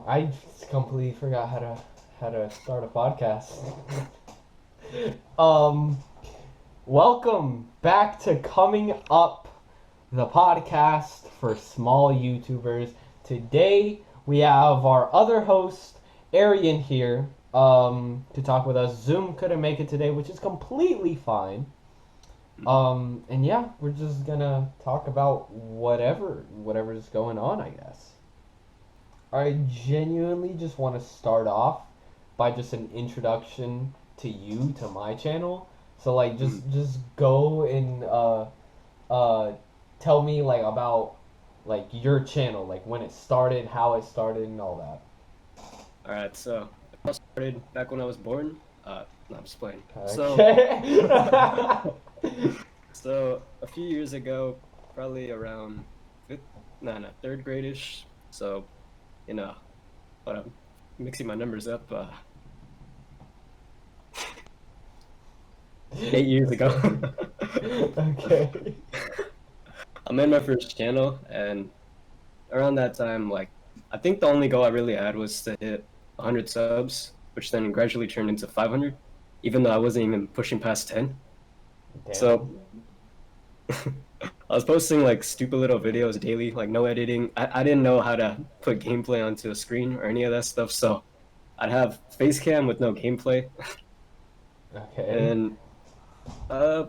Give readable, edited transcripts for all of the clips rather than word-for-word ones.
I completely forgot how to start a podcast. um, Welcome back to Coming Up, the podcast for small YouTubers. Today we have our other host, Arian, here to talk with us. Zoom couldn't make it today, which is completely fine. And yeah, we're just gonna talk about whatever's going on, I guess. I genuinely just want to start off by just an introduction to you, to my channel. So like just go and uh tell me like about like your channel, like when it started, how it started and all that. Alright, so I started back when I was born. No, I'm just playing. Okay. So a few years ago, probably around third grade-ish. So, you know, but I'm mixing my numbers up. 8 years ago. Okay. I made my first channel, and around that time, like, I think the only goal I really had was to hit 100 subs, which then gradually turned into 500, even though I wasn't even pushing past 10. Damn. So I was posting like stupid little videos daily, like no editing. I didn't know how to put gameplay onto a screen or any of that stuff, so I'd have face cam with no gameplay. Okay. And uh,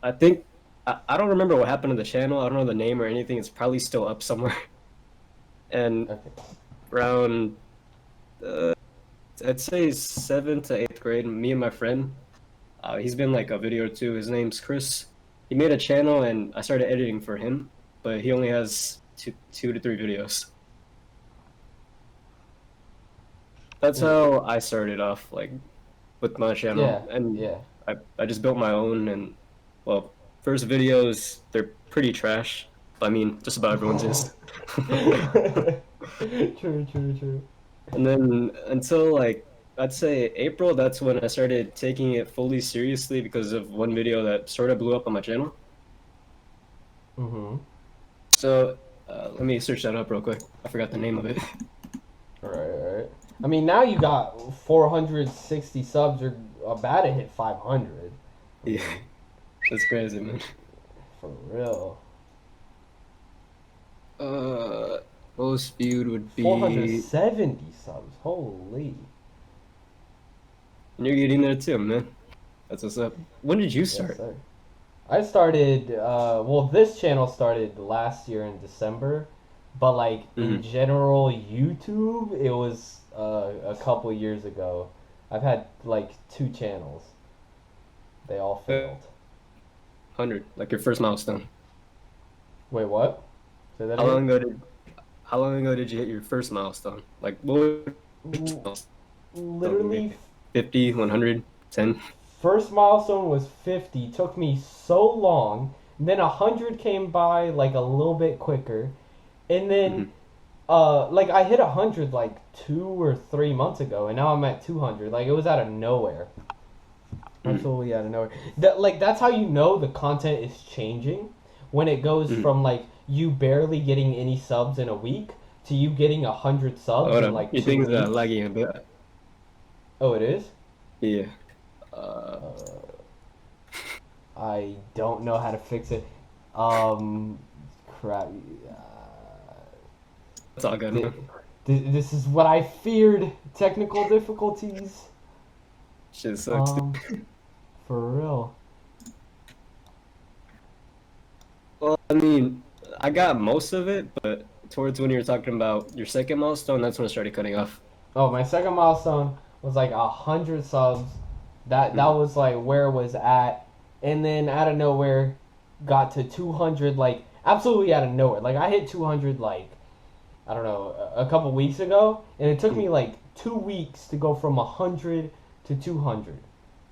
I think I don't remember what happened to the channel. I don't know the name or anything. It's probably still up somewhere. And Okay. around I'd say 7th to 8th grade, me and my friend, he's been like a video or two. His name's Chris. He made a channel and I started editing for him, but he only has two to three videos. That's how I started off, like, with my channel. Yeah. And Yeah. I just built my own, and, well, first videos, they're pretty trash. I mean, just about everyone's is. True. And then until, like, I'd say April, that's when I started taking it fully seriously because of one video that sort of blew up on my channel. Mm-hmm. So, let me search that up real quick. I forgot the name of it. Right. I mean, now you got 460 subs. You're about to hit 500. Yeah, that's crazy, man. For real. Uh, Most viewed would be. 470 subs. Holy. And you're getting there too, man. That's what's up. When did you Yes, start? sir. I started, well, this channel started last year in December, but like in Mm-hmm. general, YouTube, it was a couple years ago. I've had like two channels. They all failed. 100, like your first milestone. Wait, what? Say that How again? long ago did How long ago did you hit your first milestone? Like, what was your first L- milestone? Literally, Maybe 50, 100, 10? first milestone was 50. Took me so long. And then 100 came by like a little bit quicker. And then Mm-hmm. like I hit 100 like 2 or 3 months ago, and now I'm at 200. Like it was out of nowhere, Mm-hmm. absolutely out of nowhere. That's how you know the content is changing, when it goes Mm-hmm. from like you barely getting any subs in a week to you getting 100 subs Hold in up. like Your two thing's weeks. lagging a bit. Oh, it is. Yeah. Uh, Uh, I don't know how to fix it. Um, Crap. it's all good, Th- man. this is what I feared. Technical difficulties. Shit sucks, dude. Um, for real. Well, I mean, I got most of it, but towards when you were talking about your second milestone, that's when it started cutting off. Oh, my second milestone was like 100 subs. That Mm-hmm. was like where it was at, and then out of nowhere, got to 200. Like absolutely out of nowhere. Like I hit 200 like I don't know a couple weeks ago, and it took me like 2 weeks to go from 100 to 200.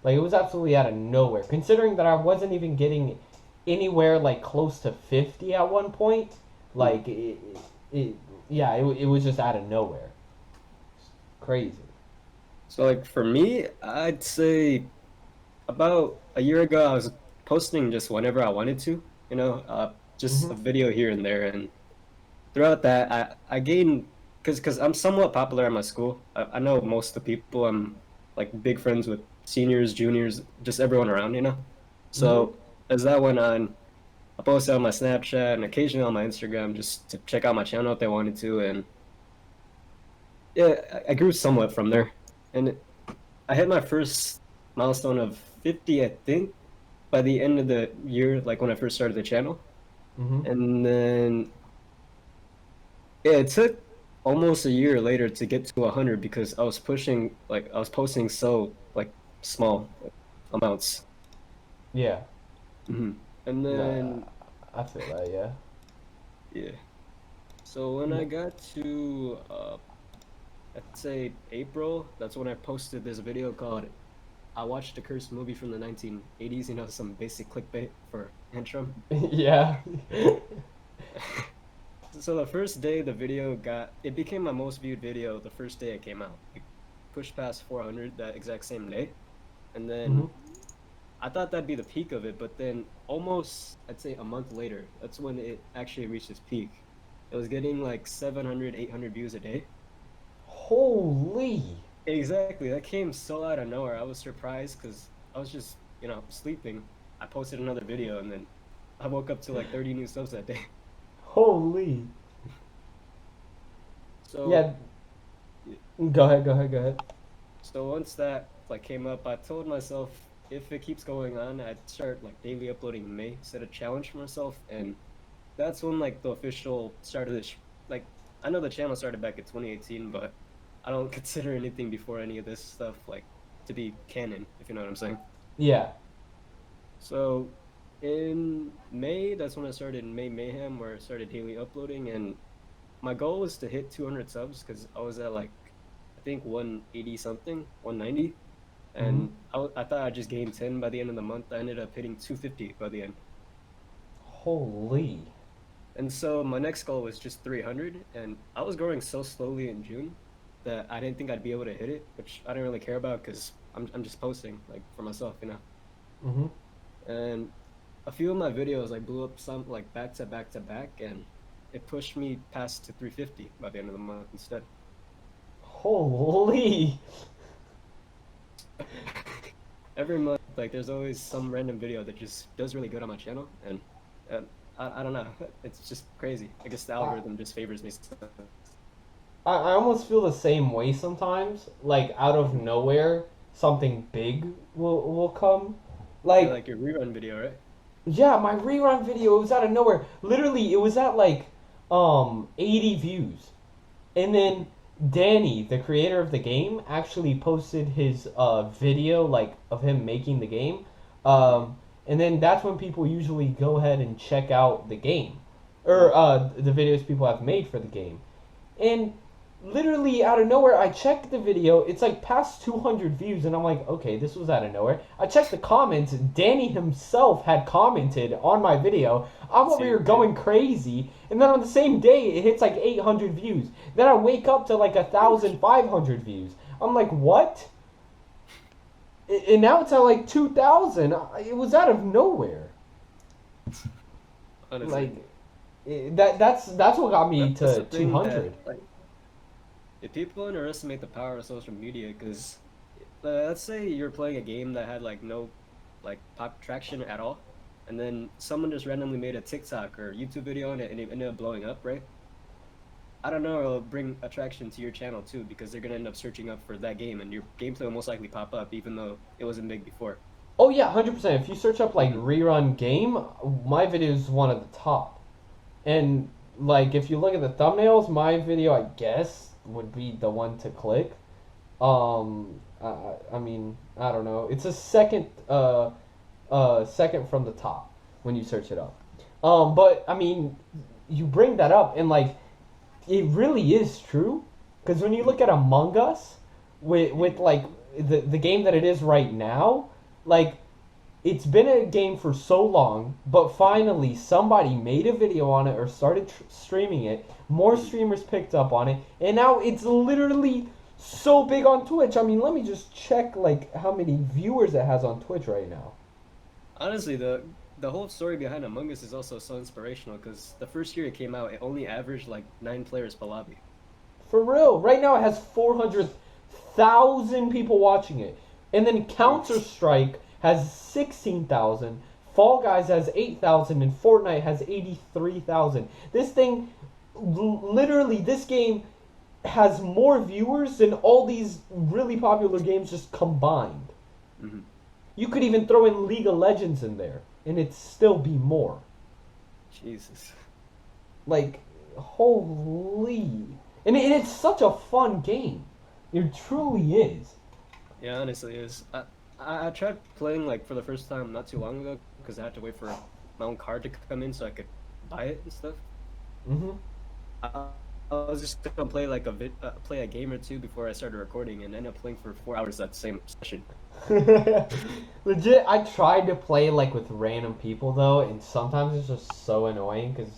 Like it was absolutely out of nowhere. Considering that I wasn't even getting anywhere like close to 50 at one point. Mm-hmm. Like it yeah, it was just out of nowhere. Crazy. So, like, for me, I'd say about a year ago, I was posting just whenever I wanted to, just Hmm. a video here and there. And throughout that, I gained Cause I'm somewhat popular at my school. I know most of the people. I'm like big friends with seniors, juniors, just everyone around, you know. Mm-hmm. So as that went on, I posted on my Snapchat and occasionally on my Instagram just to check out my channel if they wanted to, and yeah, I grew somewhat from there, and I hit my first milestone of 50, I think, by the end of the year, like when I first started the channel, Mm-hmm. and then yeah, it took almost a year later to get to 100 because I was posting so like small amounts. Yeah. And Nah, then I feel that. Yeah. yeah, so when I No. got to I'd say April, that's when I posted this video called I watched a cursed movie from the 1980s, you know, some basic clickbait for intro. Yeah. So the first day the video it became my most viewed video the first day it came out. It pushed past 400 that exact same day. And Mm-hmm. then I thought that'd be the peak of it, but then almost, I'd say a month later, that's when it actually reached its peak. It was getting like 700, 800 views a day. Holy. Exactly. That came so out of nowhere. I was surprised because I was just, sleeping. I posted another video and then I woke up to like 30 new subs that day. Holy. Yeah. So, Go ahead. Go ahead. Go ahead. so once that like came up, I told myself if it keeps going on, I'd start like daily uploading in May, set a challenge for myself, and that's when like the official start of this. Like, I know the channel started back in 2018, but I don't consider anything before any of this stuff like to be canon, if you know what I'm saying. Yeah. So in May, that's when I started May Mayhem, where I started daily uploading, and my goal was to hit 200 subs because I was at like I think 180 something, 190, Mm-hmm. and I thought I'd just gain 10 by the end of the month. I ended up hitting 250 by the end. Holy. And so my next goal was just 300, and I was growing so slowly in June that I didn't think I'd be able to hit it, which I didn't really care about because I'm just posting like for myself, you know. Mm-hmm. And a few of my videos like blew up some like back to back to back, and it pushed me past to 350 by the end of the month instead. Holy. Every month, like there's always some random video that just does really good on my channel, and uh, I don't know, it's just crazy. I guess the I, algorithm just favors me. I almost feel the same way sometimes. Like out of Mhm. nowhere, something big will come. Yeah, Like like your rerun video, right? yeah, my rerun video, it was out of nowhere. Literally, it was at like 80 views. And then Danny, the creator of the game, actually posted his video like of him making the game. Mm-hmm. And then that's when people usually go ahead and check out the game or the videos people have made for the game. And literally out of nowhere, I checked the video. It's like past 200 views, and I'm like, okay, this was out of nowhere. I checked the comments. Danny himself had commented on my video. I'm over here Same, same. going crazy, and then on the same day, it hits like 800 views. Then I wake up to like 1,500 views. I'm like, what? And now it's at like 2,000. It was out of nowhere. Honestly, Like that's what got me that's the to thing that 200. like if people underestimate the power of social media, because let's say you're playing a game that had like no like pop traction at all, and then someone just randomly made a TikTok or YouTube video on it and it ended up blowing up, right? I don't know, it'll bring attraction to your channel too because they're gonna end up searching up for that game and your gameplay will most likely pop up even though it wasn't big before. Oh yeah, 100%. If you search up like Hmm. rerun game, my video is one of the top. And like if you look at the thumbnails, my video I guess would be the one to click. I mean, I don't know. It's a second from the top when you search it up. But I mean, you bring that up and like it really is true because when you look at Among Us with like the game that it is right now, like it's been a game for so long, but finally somebody made a video on it or started streaming it. More Hmm. streamers picked up on it, and now it's literally so big on Twitch. I mean, let me just check like how many viewers it has on Twitch right now. Honestly, the whole story behind Among Us is also so inspirational because the first year it came out, it only averaged like 9 players per lobby. For real. Right now it has 400,000 people watching it. And then Counter-Strike has 16,000. Fall Guys has 8,000 and Fortnite has 83,000. This thing, literally, this game has more viewers than all these really popular games just combined. Mm-hmm. You could even throw in League of Legends in there, and it'd still be more. Jesus. Like, holy. And it's such a fun game. It truly is. Yeah, honestly, it is. I tried playing like for the first time not too long ago because I had to wait for my own card to come in so I could buy it and stuff. Mm-hmm. I was just gonna play like play a game or two before I started recording, and ended up playing for 4 hours that same session. Legit, I tried to play like with random people though, and sometimes it's just so annoying because,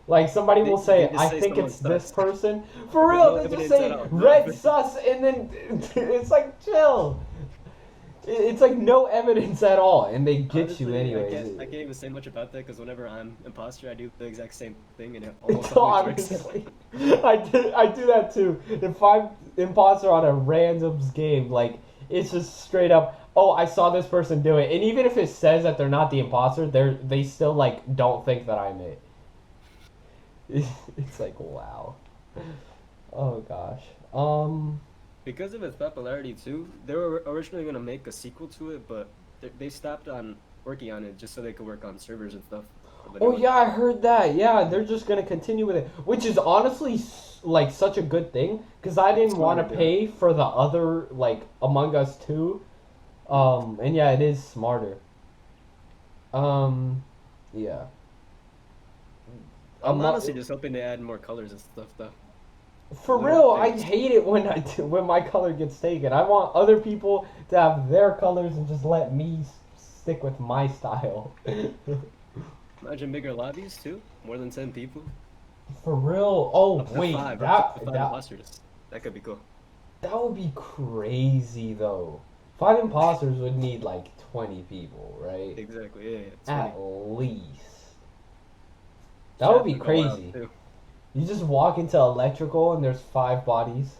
like, somebody will say, They just "I say think someone it's this sucks. person." For With real, no they just evidence say at all. "red sus," and then it's like, chill. It's like no evidence at all, and they get Honestly, you anyways. I can't even say much about that because whenever I'm imposter, I do the exact same thing, and it almost So always works. honestly, I do that too. If I'm imposter on a randoms game, like, it's just straight up, oh, I saw this person do it, and even if it says that they're not the imposter, they still like don't think that I'm it. It's like, wow. Oh gosh. Because of its popularity too, they were originally gonna make a sequel to it, but they stopped on working on it just so they could work on servers and stuff. Oh yeah, I heard that. Yeah, they're just gonna continue with it, which is honestly like such a good thing because I didn't want to pay for the other like Among Us 2. And yeah, it is smarter. Yeah. I'm honestly just hoping they add more colors and stuff though. For real, I hate it when when my color gets taken. I want other people to have their colors and just let me stick with my style. Imagine bigger lobbies too, more than 10 people. For real? Oh Up to wait, five, that up to five that imposters. That could be cool. that would be crazy though. 5 imposters would need like 20 people, right? Exactly. Yeah. At least. That would be crazy. You just walk into electrical and there's 5 bodies.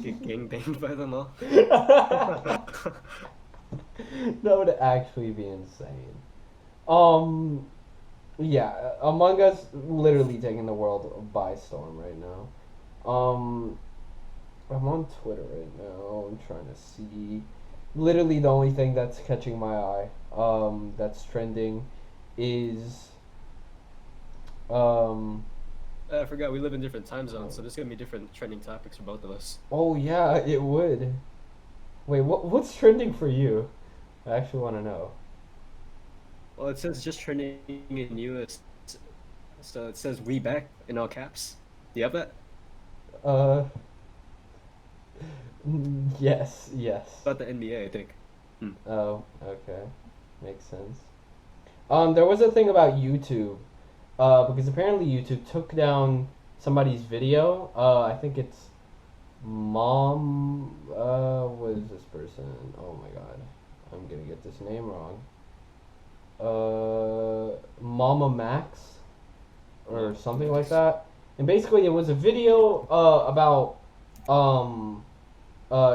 Get gangbanged by them all. That would actually be insane. Yeah, Among Us literally taking the world by storm right now. I'm on Twitter right now. I'm trying to see. Literally the only thing that's catching my eye, that's trending, is I forgot we live in different time zones, so there's gonna be different trending topics for both of us. oh yeah, it would. Wait, what's trending for you? I actually want to know. Well, it says just trending in US, so it says "We Back" in all caps. Do you have that? Uh, yes. About the NBA, I think. Oh, okay, makes sense. There was a thing about YouTube, because apparently YouTube took down somebody's video. I think it's Mom. What is this person? Oh my God, I'm gonna get this name wrong. Mama Max, or something like that. And basically, it was a video about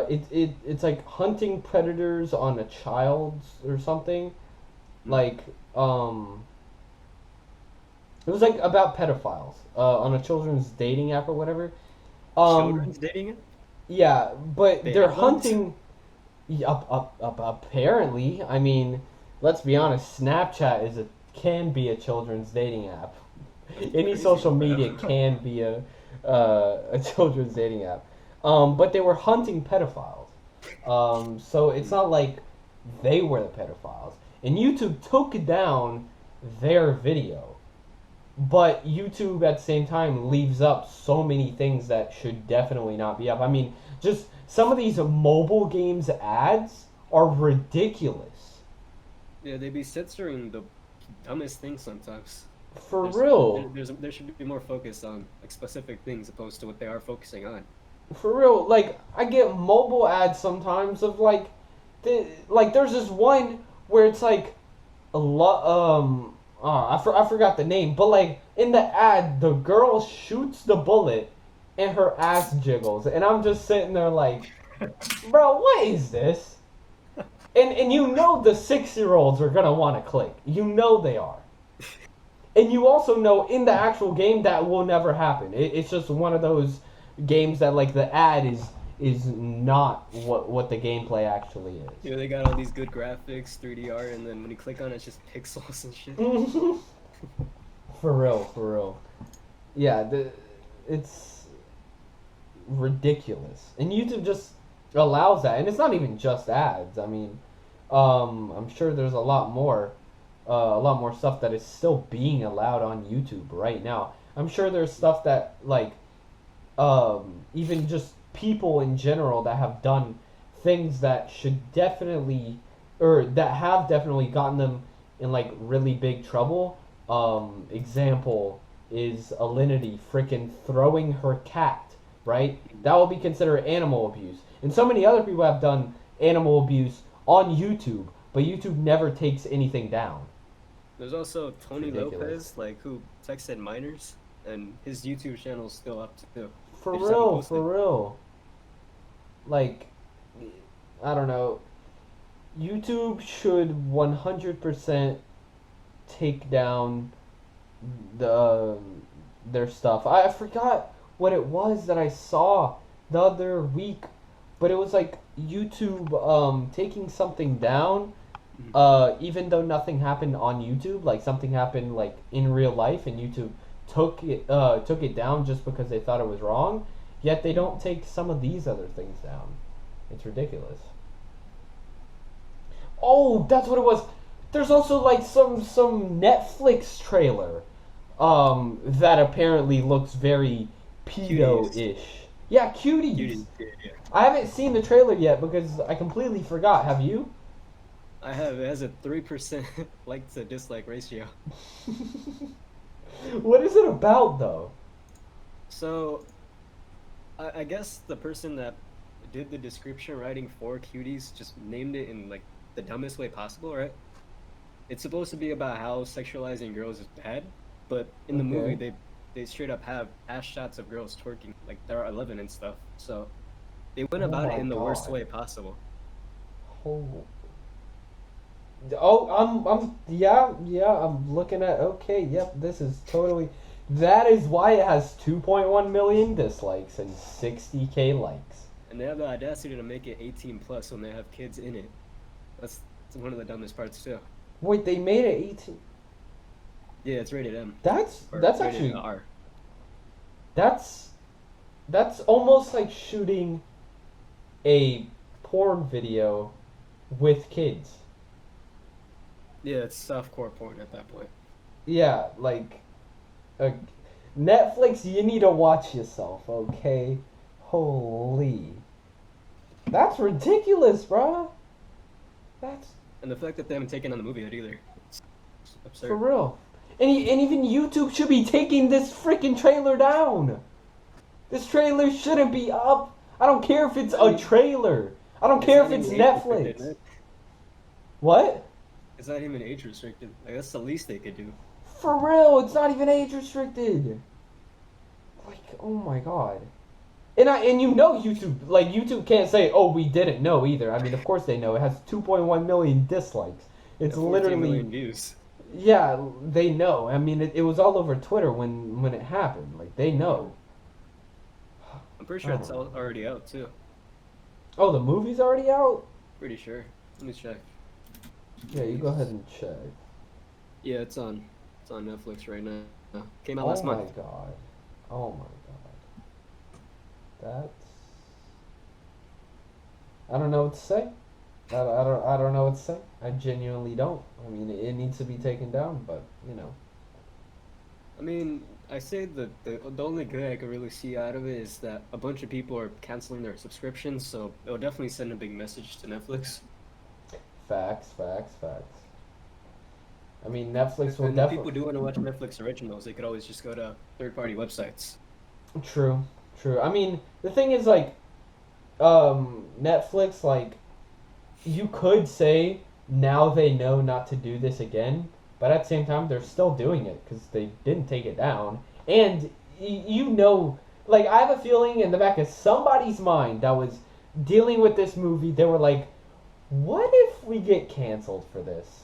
it's like hunting predators on a child or something. Like it was like about pedophiles on a children's dating app or whatever. Children's dating it? Yeah, but They they're have ones? hunting. Yeah, apparently, I mean, let's be honest. Snapchat can be a children's dating app. Any Crazy, social bro. media can be a children's dating app. But they were hunting pedophiles. So it's not like they were the pedophiles. And YouTube took down their video. But YouTube at the same time leaves up so many things that should definitely not be up. I mean, just some of these mobile games ads are ridiculous. Yeah, they be censoring the dumbest things sometimes. For real. There should be more focus on like specific things opposed to what they are focusing on. For real. Like, I get mobile ads sometimes of like there's this one where it's like I forgot the name, but like in the ad the girl shoots the bullet and her ass jiggles, and I'm just sitting there like, bro, what is this? And you know the 6-year-olds are gonna want to click. You know they are. And you also know in the actual game that will never happen. It's just one of those games that like the ad is not what the gameplay actually is. You know, they got all these good graphics, 3D art, and then when you click on it, it's just pixels and shit. For real, for real. Yeah, it's ridiculous. And YouTube just allows that. And it's not even just ads. I mean, I'm sure there's a lot more stuff that is still being allowed on YouTube right now. I'm sure there's stuff that like even just people in general that have done things that should definitely or that have definitely gotten them in like really big trouble. Example is Alinity freaking throwing her cat, right? That will be considered animal abuse. And so many other people have done animal abuse on YouTube, but YouTube never takes anything down. There's also Tony Ridiculous. Lopez, like who texted minors, and his YouTube channel's still up too. For They just haven't real, posted. for real. Like, I don't know. YouTube should 100% take down the their stuff. I forgot what it was that I saw the other week, but it was like YouTube taking something down even though nothing happened on YouTube, like something happened like in real life and YouTube took it down just because they thought it was wrong, yet they don't take some of these other things down. It's ridiculous. Oh, that's what it was. There's also like some Netflix trailer that apparently looks very pedo-ish. Yeah, cuties. Cuties, yeah. I haven't seen the trailer yet because I completely forgot. Have you? I have. It has a 3% like to dislike ratio. What is it about though? So, I guess the person that did the description writing for Cuties just named it in like the dumbest way possible, right? It's supposed to be about how sexualizing girls is bad, but in the movie Okay. they straight up have ass shots of girls twerking, like they're 11 and stuff. So they went Oh about it my in the worst God. way possible. Oh. Oh, I'm looking at. Okay, yep, this is totally. That is why it has 2.1 million dislikes and 60K likes. And they have the audacity to make it 18 plus when they have kids in it. That's one of the dumbest parts too. Wait, they made it 18. Yeah, it's rated M. That's Or that's rated actually R. that's that's almost like shooting a porn video with kids. Yeah, it's softcore porn at that point. Yeah, like uh, Netflix, you need to watch yourself, okay? Holy. That's ridiculous, bruh. That's And the fact that they haven't taken on the movie yet either. It's absurd. for real. And even YouTube should be taking this freaking trailer down. This trailer shouldn't be up. I don't care if it's a trailer. I don't care if not it's even age restricted, Netflix. right? What? It's not even age restricted. Like that's the least they could do. For real, it's not even age restricted. Like, oh my god. And you know YouTube can't say, "Oh, we didn't know" either. I mean, of course they know. It has 2.1 million dislikes. It's Yeah, 14 literally million views. yeah, they know. I mean, it was all over Twitter when it happened. Like they know. I'm pretty sure it's Oh. already out too. Oh, the movie's already out? Pretty sure. Let me check. Yeah, you go ahead and check. Yeah, it's on. It's on Netflix right now. Came out Oh last my month. god. Oh my god. That's I don't know what to say. I don't know what to say. I genuinely don't. I mean, it needs to be taken down, but you know. I mean, I say the only good I could really see out of it is that a bunch of people are canceling their subscriptions, so it'll definitely send a big message to Netflix. Facts, facts, facts. I mean, Netflix will And if people definitely. do want to watch Netflix originals, they could always just go to third-party websites. True, true. I mean, the thing is, like, Netflix, like, you could say now they know not to do this again, but at the same time, they're still doing it because they didn't take it down. And you know like I have a feeling in the back of somebody's mind that was dealing with this movie, they were like, what if we get canceled for this?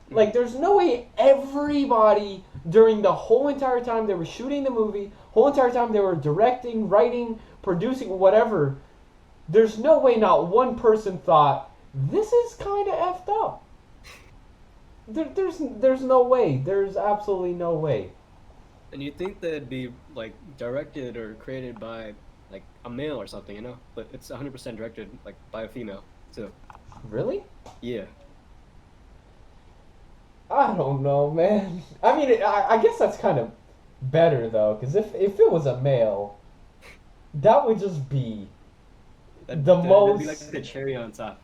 Like, there's no way everybody, during the whole entire time they were shooting the movie, whole entire time they were directing, writing, producing, whatever, there's no way not one person thought, this is kind of effed up. There's no way. There's absolutely no way. And you think that it'd be like directed or created by like a male or something, you know? But it's 100% directed like by a female too. Really? Yeah. I don't know, man. I mean, I guess that's kind of better, though, because if it was a male, that would just be That'd be like the cherry on top.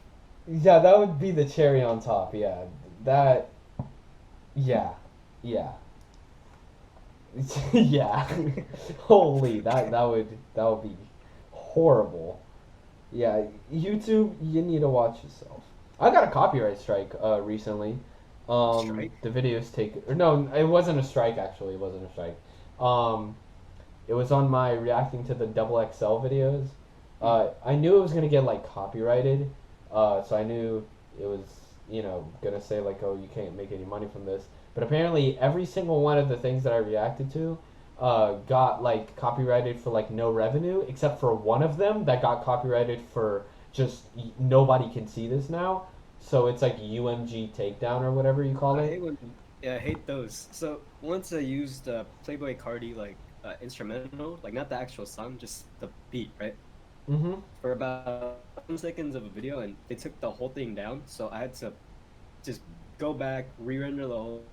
Yeah, that would be the cherry on top, yeah. That... Yeah. Yeah. Yeah. Holy, that would be horrible. Yeah, YouTube, you need to watch yourself. I got a copyright strike recently. Strike? The videos take... Or no, it wasn't a strike, actually. It wasn't a strike. It was on my reacting to the double XL videos. I knew it was going to get, like, copyrighted. So I knew it was, going to say, like, oh, you can't make any money from this. But apparently every single one of the things that I reacted to got, like, copyrighted for, like, no revenue, except for one of them that got copyrighted for just nobody can see this now. So it's like UMG takedown or whatever you call I it. hate when, yeah, I hate those. So once I used Playboy Cardi like instrumental, like not the actual song, just the beat, right? Mm-hmm. For about 10 seconds of a video, and they took the whole thing down. So I had to just go back, re-render the whole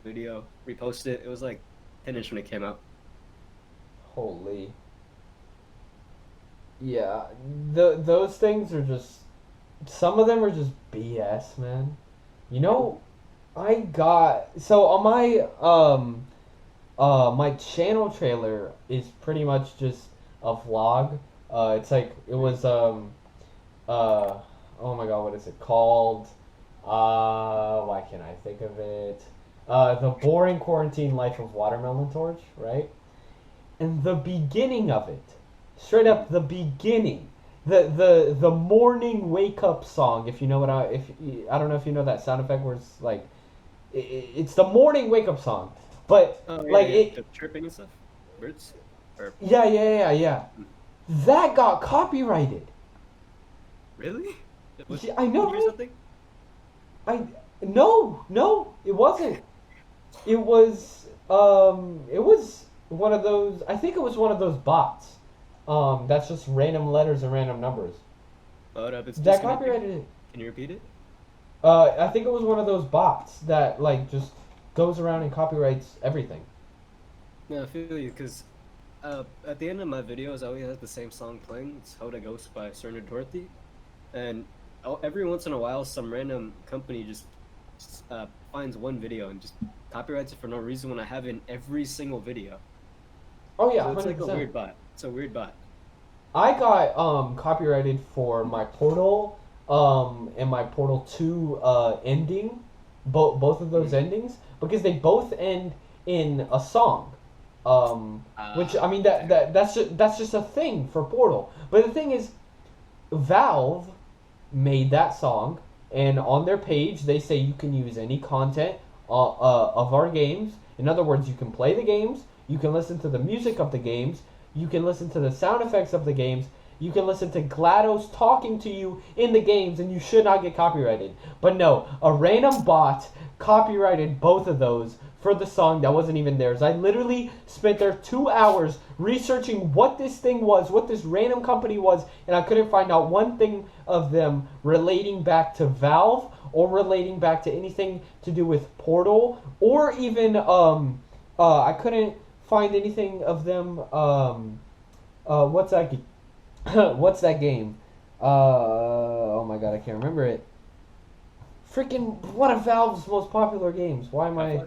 video, repost it. It was like 10-inch when it came out. Holy. Yeah, those things are just... Some of them are just BS, man. You know, I got... So on my channel trailer is pretty much just a vlog. It's like, it was, oh my god, what is it called? Why can't I think of it? The Boring Quarantine Life of Watermelon Torch, right? And the beginning of it, straight up the beginning, the morning wake up song, if you know what I don't know if you know that sound effect where it's like it's the morning wake up song, but Oh yeah, like yeah, it the chirping and stuff, birds, or yeah, that got copyrighted. really? Was, Yeah, I know, or right? something? I no it wasn't. It was one of those. I think it was one of those bots. That's just random letters and random numbers. Hold up, it's That disconnected. copyrighted it. Can you repeat it? I think it was one of those bots that like just goes around and copyrights everything. No, I feel you, because at the end of my videos, I always have the same song playing. It's How to Ghost by Cerner Dorothy. And every once in a while, some random company just finds one video and just copyrights it for no reason when I have it in every single video. Oh yeah, So it's like a 100%. weird bot. It's a weird bot. I got copyrighted for my Portal and my Portal 2 ending, both of those endings, because they both end in a song. Which I mean that's just a thing for Portal. But the thing is, Valve made that song, and on their page they say you can use any content of our games. In other words, you can play the games, you can listen to the music of the games, you can listen to the sound effects of the games, you can listen to GLaDOS talking to you in the games, and you should not get copyrighted. But no, a random bot copyrighted both of those for the song that wasn't even theirs. I literally spent there 2 hours researching what this thing was, what this random company was, and I couldn't find out one thing of them relating back to Valve or relating back to anything to do with Portal, or even I couldn't find anything of them. What's that? What's that game? Oh my god, I can't remember it. Freaking one of Valve's most popular games. Why am I?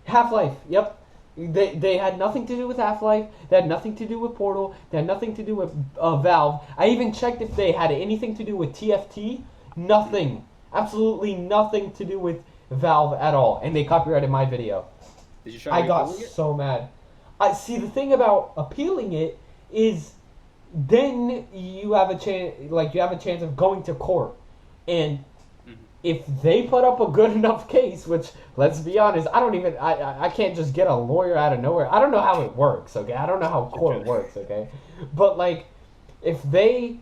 Half-Life. Yep. They had nothing to do with Half-Life. They had nothing to do with Portal. They had nothing to do with Valve. I even checked if they had anything to do with TFT. Nothing. Absolutely nothing to do with Valve at all. And they copyrighted my video. Did you try I got recording it? so mad. I see the thing about appealing it is then you have a chance, like you have a chance of going to court, and Mhm. if they put up a good enough case, which let's be honest, I can't just get a lawyer out of nowhere. I don't know how it works, okay? I don't know how court works, okay? But like if they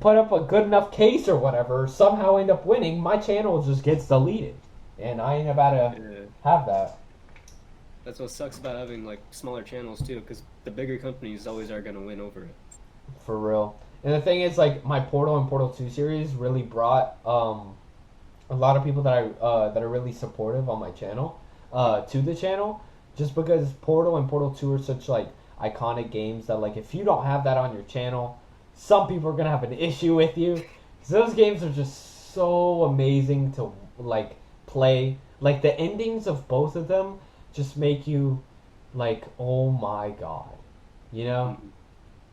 put up a good enough case or whatever, somehow end up winning, my channel just gets deleted. And I ain't about to Yeah. have that. That's what sucks about having like smaller channels too, because the bigger companies always are gonna win over it. For real. And the thing is like my Portal and Portal 2 series really brought a lot of people that are really supportive on my channel to the channel, just because Portal and Portal 2 are such like iconic games that like if you don't have that on your channel, some people are gonna have an issue with you. 'Cause those games are just so amazing to like play. Like the endings of both of them just make you like, oh my god, you know.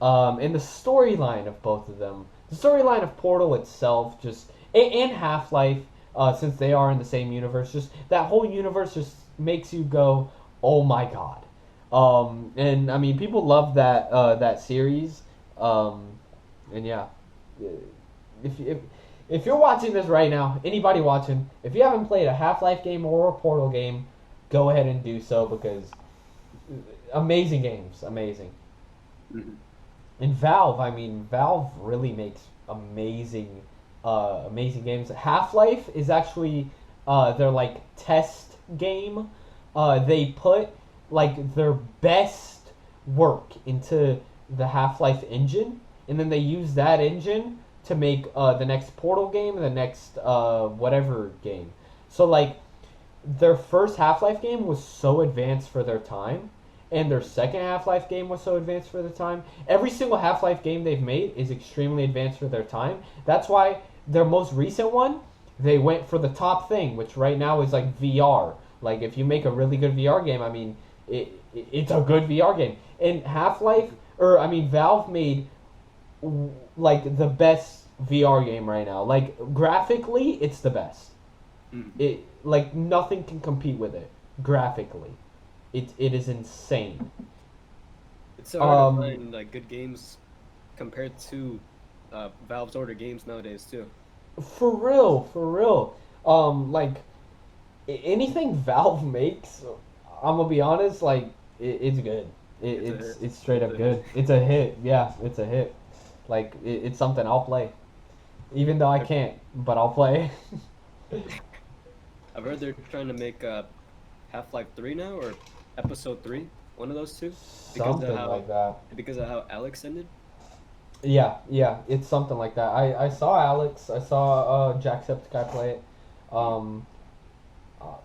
Mhm. And the storyline of both of them, the storyline of Portal itself, just and Half Life, since they are in the same universe, just that whole universe just makes you go, oh my god. And I mean, people love that series. Um, and yeah, if you're watching this right now, anybody watching, if you haven't played a Half Life game or a Portal game, go ahead and do so because amazing games, amazing. Mhm. And Valve, I mean, Valve really makes amazing games. Half Life is actually their like test game. They put like their best work into the Half Life engine, and then they use that engine to make the next Portal game and the next whatever game. So like their first Half Life game was so advanced for their time, and their second Half Life game was so advanced for the time. Every single Half Life game they've made is extremely advanced for their time. That's why their most recent one, they went for the top thing, which right now is like VR. Like if you make a really good VR game, I mean, it's a good VR game. And Half Life, or I mean, Valve made like the best VR game right now. Like graphically, it's the best. Mhm. It like nothing can compete with it graphically. It is insane. It's so hard to Um, find like good games compared to Valve's older games nowadays too. for real, for real. Like anything Valve makes, I'm gonna be honest, like it's good. It's a hit. It's straight It's up a hit. good. It's a hit. Yeah, it's a hit. Like it's something I'll play, even though I I've can't, but I'll play. I've heard they're trying to make Half-Life 3 now or Episode 3, one of those two, because of Something like that. Alex ended. Yeah, yeah, it's something like that. I saw Alex. I saw Jacksepticeye play it. Um, uh,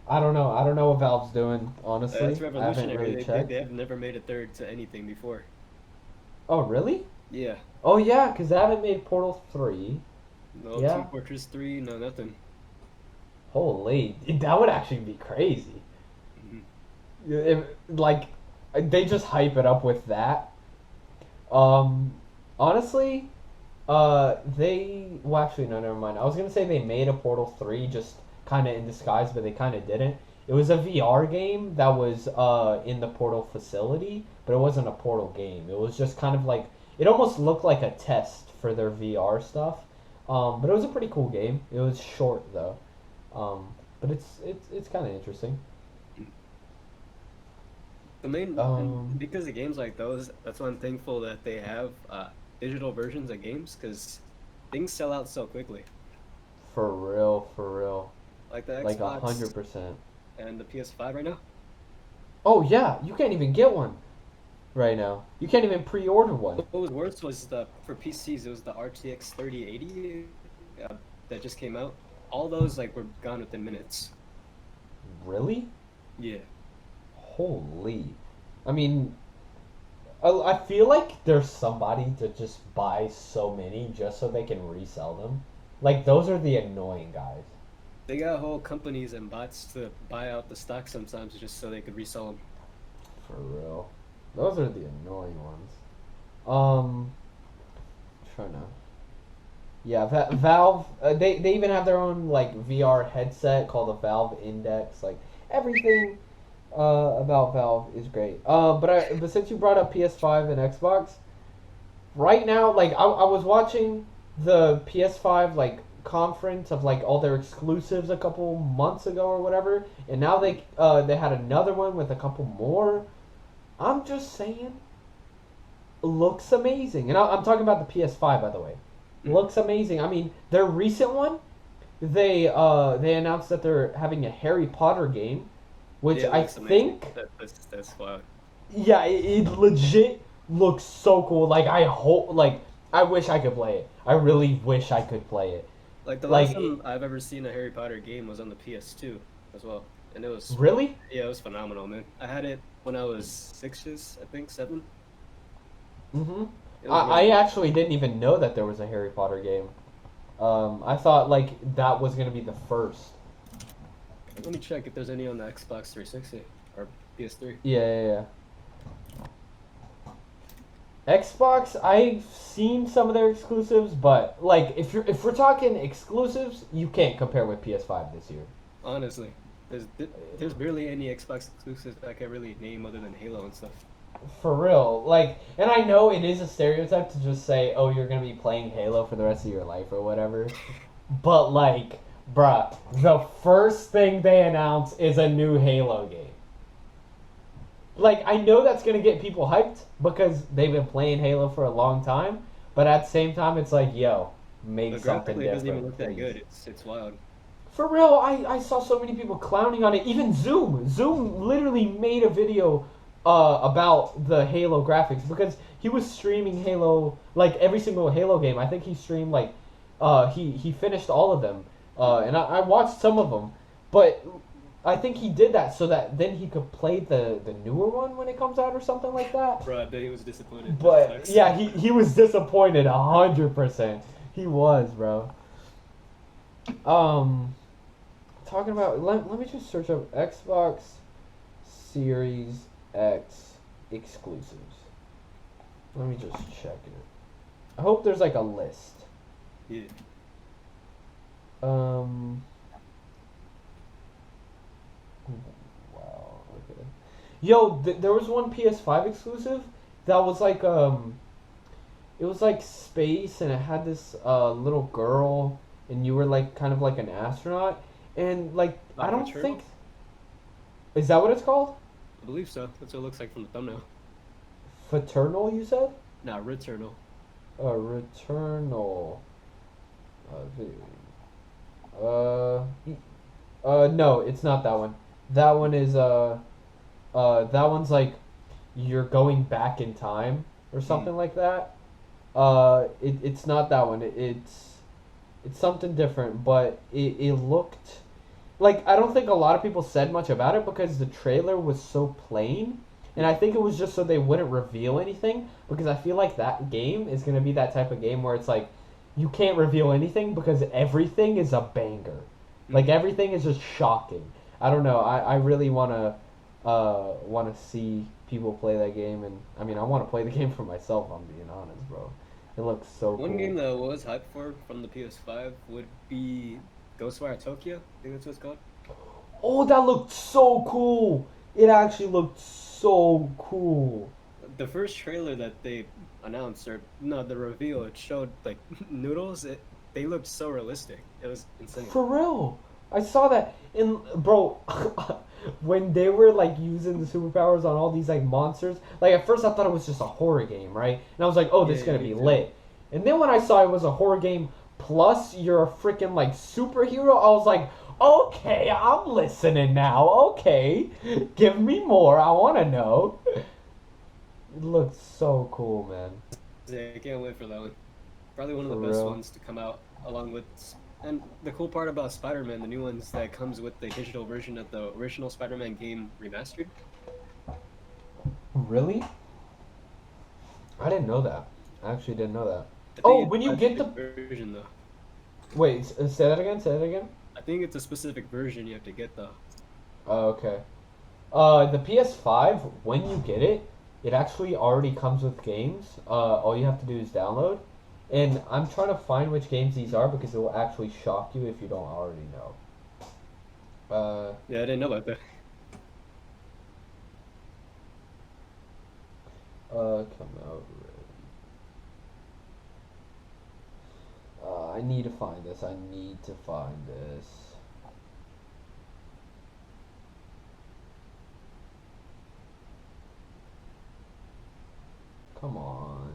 I don't know. I don't know what Valve's doing. That's Honestly, I haven't revolutionary. really They checked. have never made a third to anything before. Oh, really? Yeah. Oh, yeah, because they haven't made Portal 3. No Team Yeah. Fortress 3, no nothing. Holy, that would actually be crazy. Mhm. If, like, they just hype it up with that. Um, honestly, well, actually, no, never mind. I was gonna say they made a Portal 3 just kind of in disguise, but they kind of didn't. It was a VR game that was in the Portal facility, but it wasn't a Portal game. It was just kind of like it almost looked like a test for their VR stuff. But it was a pretty cool game. It was short though, but it's kind of interesting. The main, and Um, because of games like those, that's why I'm thankful that they have digital versions of games because things sell out so quickly. for real, Like the like a Xbox hundred percent. and the PS5 right now. Oh yeah, you can't even get one right now. You can't even pre-order one. What was worse was the for PCs, it was the RTX 3080 that just came out. All those like were gone within minutes. Really? Yeah. Holy. I mean, I feel like there's somebody to just buy so many just so they can resell them. Like those are the annoying guys. They got whole companies and bots to buy out the stock sometimes just so they could resell them. For real. Those are the annoying ones. Um, trying to. Yeah, Valve. They even have their own like VR headset called the Valve Index. Like everything about Valve is great. But since you brought up PS5 and Xbox, right now, like I was watching the PS5 like conference of like all their exclusives a couple months ago or whatever, and now they had another one with a couple more. I'm just saying, looks amazing, and I'm talking about the PS5 by the way. Looks amazing. I mean, their recent one, they announced that they're having a Harry Potter game, which Yeah, it I looks amazing. think That's wild. yeah, it legit looks so cool. Like I hope, like I wish I could play it. I really wish I could play it. Like the last Like time I've ever seen a Harry Potter game was on the PS2 as well, and it was really? yeah, it was phenomenal, man. I had it when I was 6, I think 7. Mm-hmm. It I, was really I good. actually didn't even know that there was a Harry Potter game. I thought like that was gonna be the first. Let me check if there's any on the Xbox 360 or PS3. Yeah. Xbox, I've seen some of their exclusives, but like if we're talking exclusives, you can't compare with PS5 this year. Honestly, there's barely any Xbox exclusives that I can really name other than Halo and stuff. For real. Like, and I know it is a stereotype to just say, oh, you're gonna be playing Halo for the rest of your life or whatever. But like, bruh, the first thing they announce is a new Halo game. Like, I know that's gonna get people hyped because they've been playing Halo for a long time, but at the same time, it's like, yo, make But something graphically, it doesn't even different, look that please. good. It's wild. For real, I saw so many people clowning on it. Even Zoom literally made a video about the Halo graphics because he was streaming Halo, like every single Halo game. I think he streamed like he finished all of them, and I watched some of them, but I think he did that so that then he could play the newer one when it comes out or something like that. Bro, I bet he was disappointed. That's But facts. yeah, he was disappointed 100%. He was, bro. Um, talking about let me just search up Xbox Series X exclusives. Let me just check it. I hope there's like a list. Yeah. Um. Wow. Okay. Yo, there was one PS5 exclusive that was like it was like space and it had this little girl and you were like kind of like an astronaut and like I don't Returnal? think is that what it's called? I believe so. That's what it looks like from the thumbnail. Fraternal, you said? Nah, Returnal. Returnal. Video. No, it's not that one. That one is that one's like you're going back in time or something like that. It's not that one. It's something different, but it looked like I don't think a lot of people said much about it because the trailer was so plain, and I think it was just so they wouldn't reveal anything because I feel like that game is gonna be that type of game where it's like you can't reveal anything because everything is a banger. Like everything is just shocking. I don't know. I really wanna see people play that game, and I mean I want to play the game for myself. I'm being honest, bro. It looks so One cool. game that was hyped for from the PS5 would be Ghostwire Tokyo. I think that's what it's called. Oh, that looked so cool. It actually looked so cool. The first trailer that they announced, or no, the reveal, it showed like noodles. They looked so realistic. It was insane. For real. I saw that in bro when they were like using the superpowers on all these like monsters. Like at first I thought it was just a horror game, right? And I was like, "Oh, this is Yeah, going to me be too. lit." And then when I saw it was a horror game plus you're a freaking like superhero, I was like, "Okay, I'm listening now. Okay. Give me more. I want to know." It looks so cool, man. Yeah, I can't wait for that one. Probably one of For the best real. ones to come out, along with. And the cool part about Spider-Man, the new ones that comes with the digital version of the original Spider-Man game remastered. Really? I didn't know that. I actually didn't know that. I Oh, think when it's you a get specific the version though. wait, say that again. Say that again. I think it's a specific version you have to get though. Oh, okay. The PS5, when you get it, it actually already comes with games. All you have to do is download. And I'm trying to find which games these are because it will actually shock you if you don't already know. Yeah, I didn't know about that. Come out. I need to find this. I need to find this. Come on.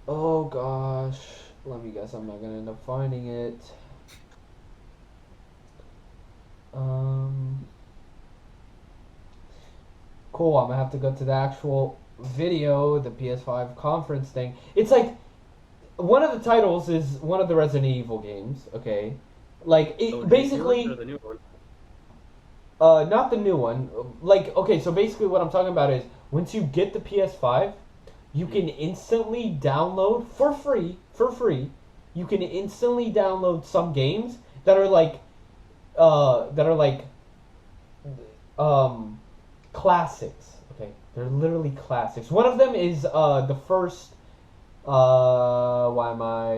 Oh gosh. Let me guess. I'm not gonna end up finding it. Cool. I'm gonna have to go to the actual video, the PS5 conference thing. It's like one of the titles is one of the Resident Evil games. Okay, like it So basically. or the new one? Not the new one. Like, okay, so basically what I'm talking about is once you get the PS5, you can instantly download for free. You can instantly download some games that are like, uh, that are like, um, classics. Okay, they're literally classics. One of them is the first. Why am I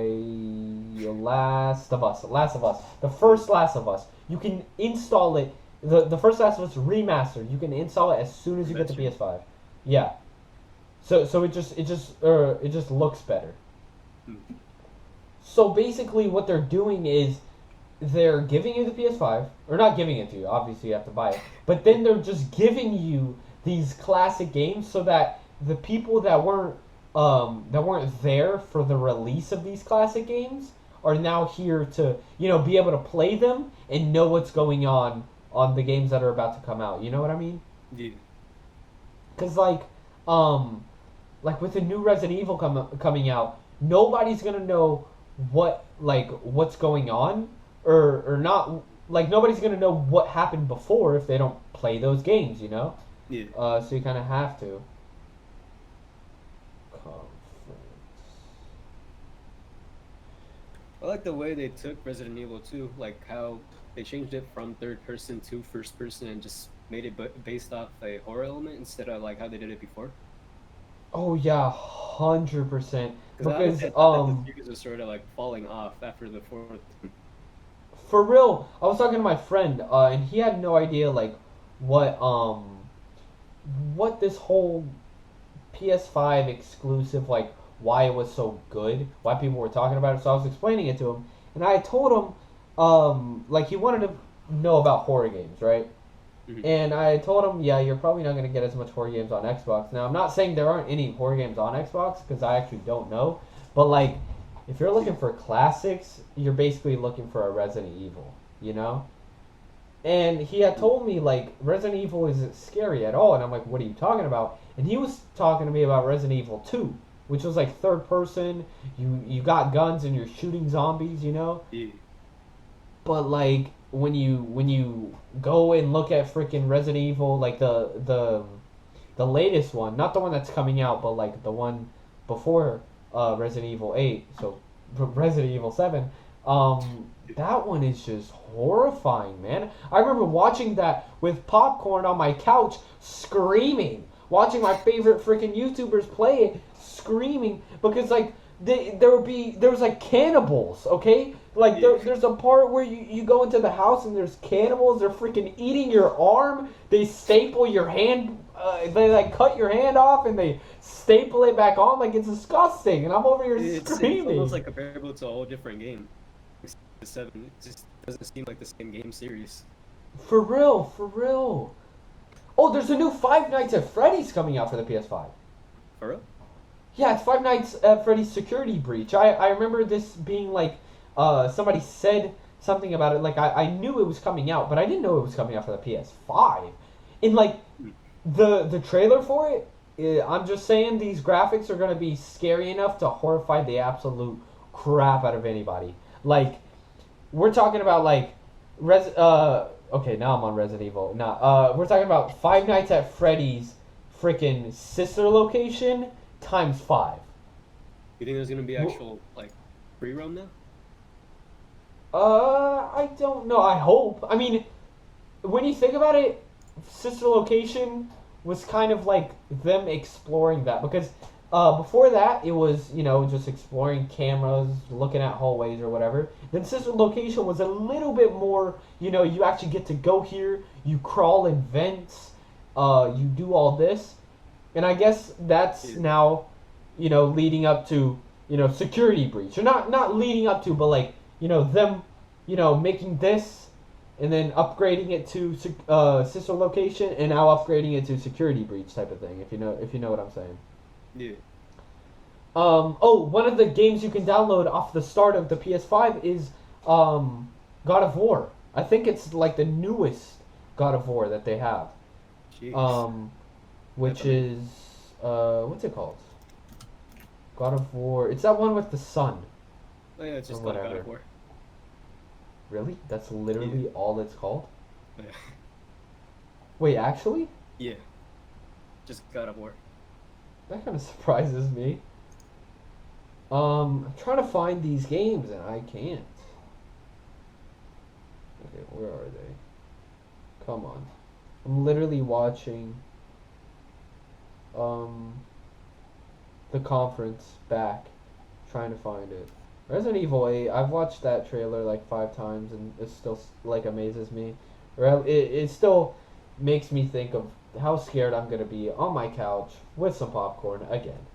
Last of Us? Last of Us. The first Last of Us. You can install it. The first Last of Us remastered. You can install it as soon as you get the PS5. Yeah. So it just looks better. Hmm. So basically, what they're doing is they're giving you the PS5, or not giving it to you. Obviously, you have to buy it. But then they're just giving you these classic games so that the people that weren't there for the release of these classic games are now here to be able to play them and know what's going on the games that are about to come out. You know what I mean? Yeah. Because like with the new Resident Evil coming out, nobody's gonna know what's going on or not. Like nobody's gonna know what happened before if they don't play those games. You know. Yeah. So you kind of have to. Conference. I like the way they took Resident Evil 2, like how they changed it from third person to first person and just made it based off a horror element instead of like how they did it before. Oh yeah, 100%. Because Because honestly, I thought that the series was sort of like falling off after the fourth. for real, I was talking to my friend, and he had no idea like what what this whole PS5 exclusive, like why it was so good, why people were talking about it. So I was explaining it to him, and I told him, like he wanted to know about horror games, right? Mhm. And I told him, yeah, you're probably not going to get as much horror games on Xbox. Now, I'm not saying there aren't any horror games on Xbox because I actually don't know, but like, if you're looking for classics, you're basically looking for a Resident Evil, you know? And he had told me like Resident Evil isn't scary at all, and I'm like, what are you talking about? And he was talking to me about Resident Evil 2, which was like third person. You got guns and you're shooting zombies, you know. Yeah. But like when you go and look at freaking Resident Evil, like the latest one, not the one that's coming out, but like the one before Resident Evil 8, so Resident Evil 7. That one is just horrifying, man. I remember watching that with popcorn on my couch, screaming, watching my favorite freaking YouTubers play it, screaming because like there was like cannibals, okay? Like there's a part where you go into the house and there's cannibals. They're freaking eating your arm. They staple your hand. They like cut your hand off and they staple it back on. Like it's disgusting. And I'm over here screaming. It's almost like comparable to a whole different game. The 7, it just doesn't seem like the same game series. For real, for real. Oh, there's a new Five Nights at Freddy's coming out for the PS5. For real? Yeah, it's Five Nights at Freddy's Security Breach. I remember this being like, somebody said something about it. Like, I knew it was coming out, but I didn't know it was coming out for the PS5. And, like, the trailer for it, I'm just saying these graphics are going to be scary enough to horrify the absolute crap out of anybody. Like, we're talking about, like, okay, now I'm on Resident Evil. We're talking about Five Nights at Freddy's freaking sister location times 5. You think there's gonna be actual like free roam now? I don't know. I hope. I mean, when you think about it, sister location was kind of like them exploring that because before that it was just exploring cameras, looking at hallways or whatever. Then sister location was a little bit more. You actually get to go here. You crawl in vents. You do all this. And I guess that's Yeah. now, leading up to, security breach. Or not leading up to, but like, them, making this and then upgrading it to sister location and now upgrading it to security breach type of thing, if you know what I'm saying. Yeah. One of the games you can download off the start of the PS5 is God of War. I think it's like the newest God of War that they have. Jeez. Which is what's it called? God of War. It's that one with the sun. Oh yeah, it's Or just called God whatever. of War. Really? That's literally all it's called? Yeah. Wait, actually? Yeah. Just God of War. That kind of surprises me. I'm trying to find these games and I can't. Okay, where are they? Come on. I'm literally watching the conference back, trying to find it. Resident Evil 8, I've watched that trailer like 5 times and it still like amazes me. It still makes me think of how scared I'm gonna be on my couch with some popcorn again.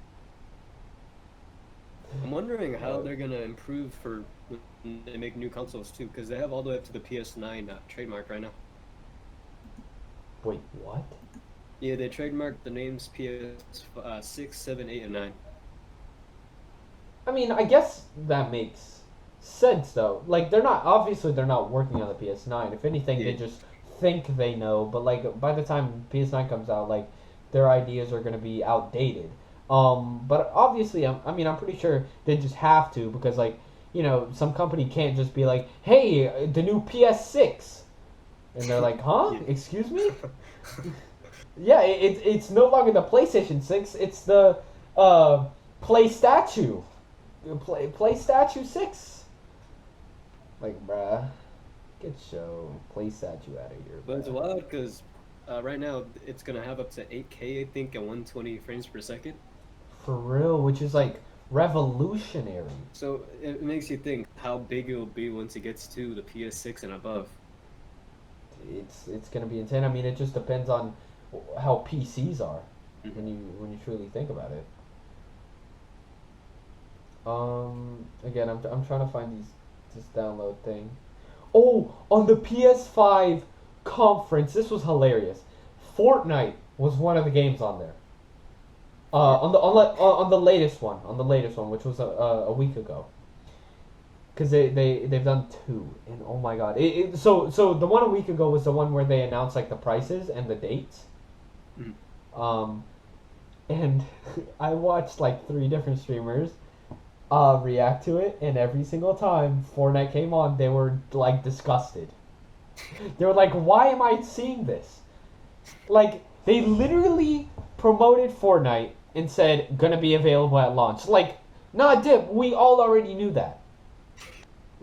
I'm wondering how they're gonna improve for when they make new consoles too, because they have all the way up to the PS9 trademark right now. Wait, what? Yeah, they trademarked the names PS6, 7, 8, and 9. I mean, I guess that makes sense though. Like they're not working on the PS9. If anything, they Yeah. just think they know, but like by the time PS9 comes out, like their ideas are going to be outdated. But obviously, I'm pretty sure they just have to because like, some company can't just be like, "Hey, the new PS6." And they're like, "Huh? Yeah. Excuse me?" Yeah, it's no longer the PlayStation 6, it's the Play Statue. Play Statue 6. Like, bruh. Get your Play Statue out of here, But it's bruh. wild because right now it's gonna have up to 8K, I think, and 120 frames per second. For real, which is like revolutionary. So it makes you think how big it will be once it gets to the PS6 and above. It's gonna be insane. I mean, it just depends on how PCs are Mhm. when you truly think about it. Again, I'm trying to find this download thing. Oh, on the PS5 conference, this was hilarious. Fortnite was one of the games on there. On the latest one, which was a week ago. Because they've done two, and oh my god! So the one a week ago was the one where they announced like the prices and the dates. Mhm. Um, and I watched like 3 different streamers react to it, and every single time Fortnite came on, they were like disgusted. They were like, "Why am I seeing this?" Like they literally promoted Fortnite and said gonna be available at launch. Like, nah, dip. We all already knew that.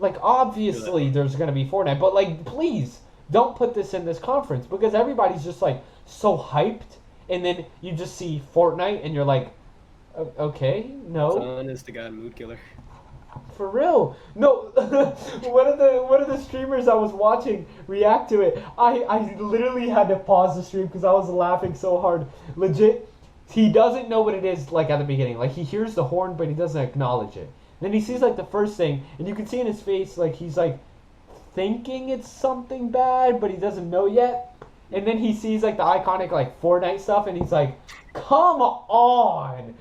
Like, obviously there's gonna be Fortnite, but like, please don't put this in this conference because everybody's just like so hyped, and then you just see Fortnite and you're like, okay, It's no. honest to God mood killer. For real. No, one of the streamers I was watching react to it. I literally had to pause the stream because I was laughing so hard. Legit, he doesn't know what it is like at the beginning. Like he hears the horn, but he doesn't acknowledge it. Then he sees like the first thing, and you can see in his face like he's like thinking it's something bad, but he doesn't know yet. And then he sees like the iconic like Fortnite stuff, and he's like, "Come on!"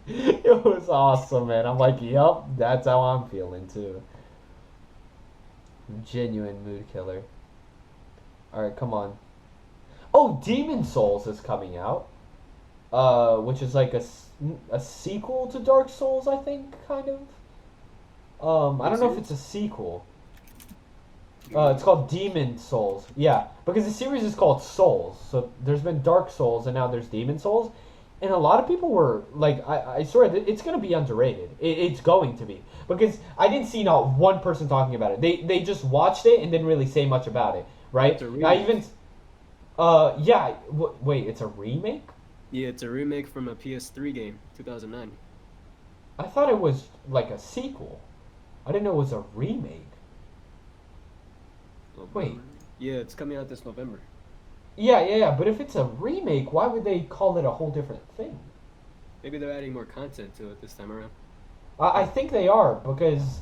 It was awesome, man. I'm like, "Yup, that's how I'm feeling too." Genuine mood killer. All right, come on. Oh, Demon Souls is coming out. Which is like a sequel to Dark Souls, I think, kind of. I don't know if it's a sequel. It's called Demon Souls. Yeah, because the series is called Souls. So there's been Dark Souls, and now there's Demon Souls. And a lot of people were like, I swear, it's going to be underrated. It's going to be. Because I didn't see not one person talking about it. They just watched it and didn't really say much about it, right? It's a remake. Yeah. Wait, it's a remake? Yeah, it's a remake from a PS3 game, 2009. I thought it was like a sequel. I didn't know it was a remake. Wait. Yeah, it's coming out this November. Yeah. But if it's a remake, why would they call it a whole different thing? Maybe they're adding more content to it this time around. I think they are because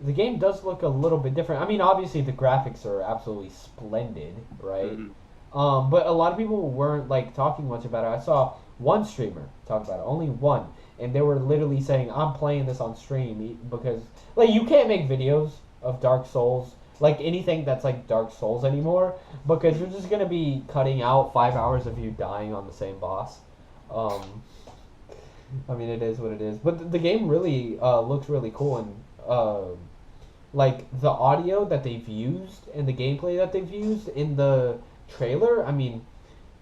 the game does look a little bit different. I mean, obviously the graphics are absolutely splendid, right? Mm-hmm. But a lot of people weren't like talking much about it. I saw one streamer talk about it, only one, and they were literally saying, "I'm playing this on stream because like you can't make videos of Dark Souls." Like anything that's like Dark Souls anymore, because you're just gonna be cutting out 5 hours of you dying on the same boss. Um, I mean, it is what it is. But the game really looks really cool, and like the audio that they've used and the gameplay that they've used in the trailer. I mean,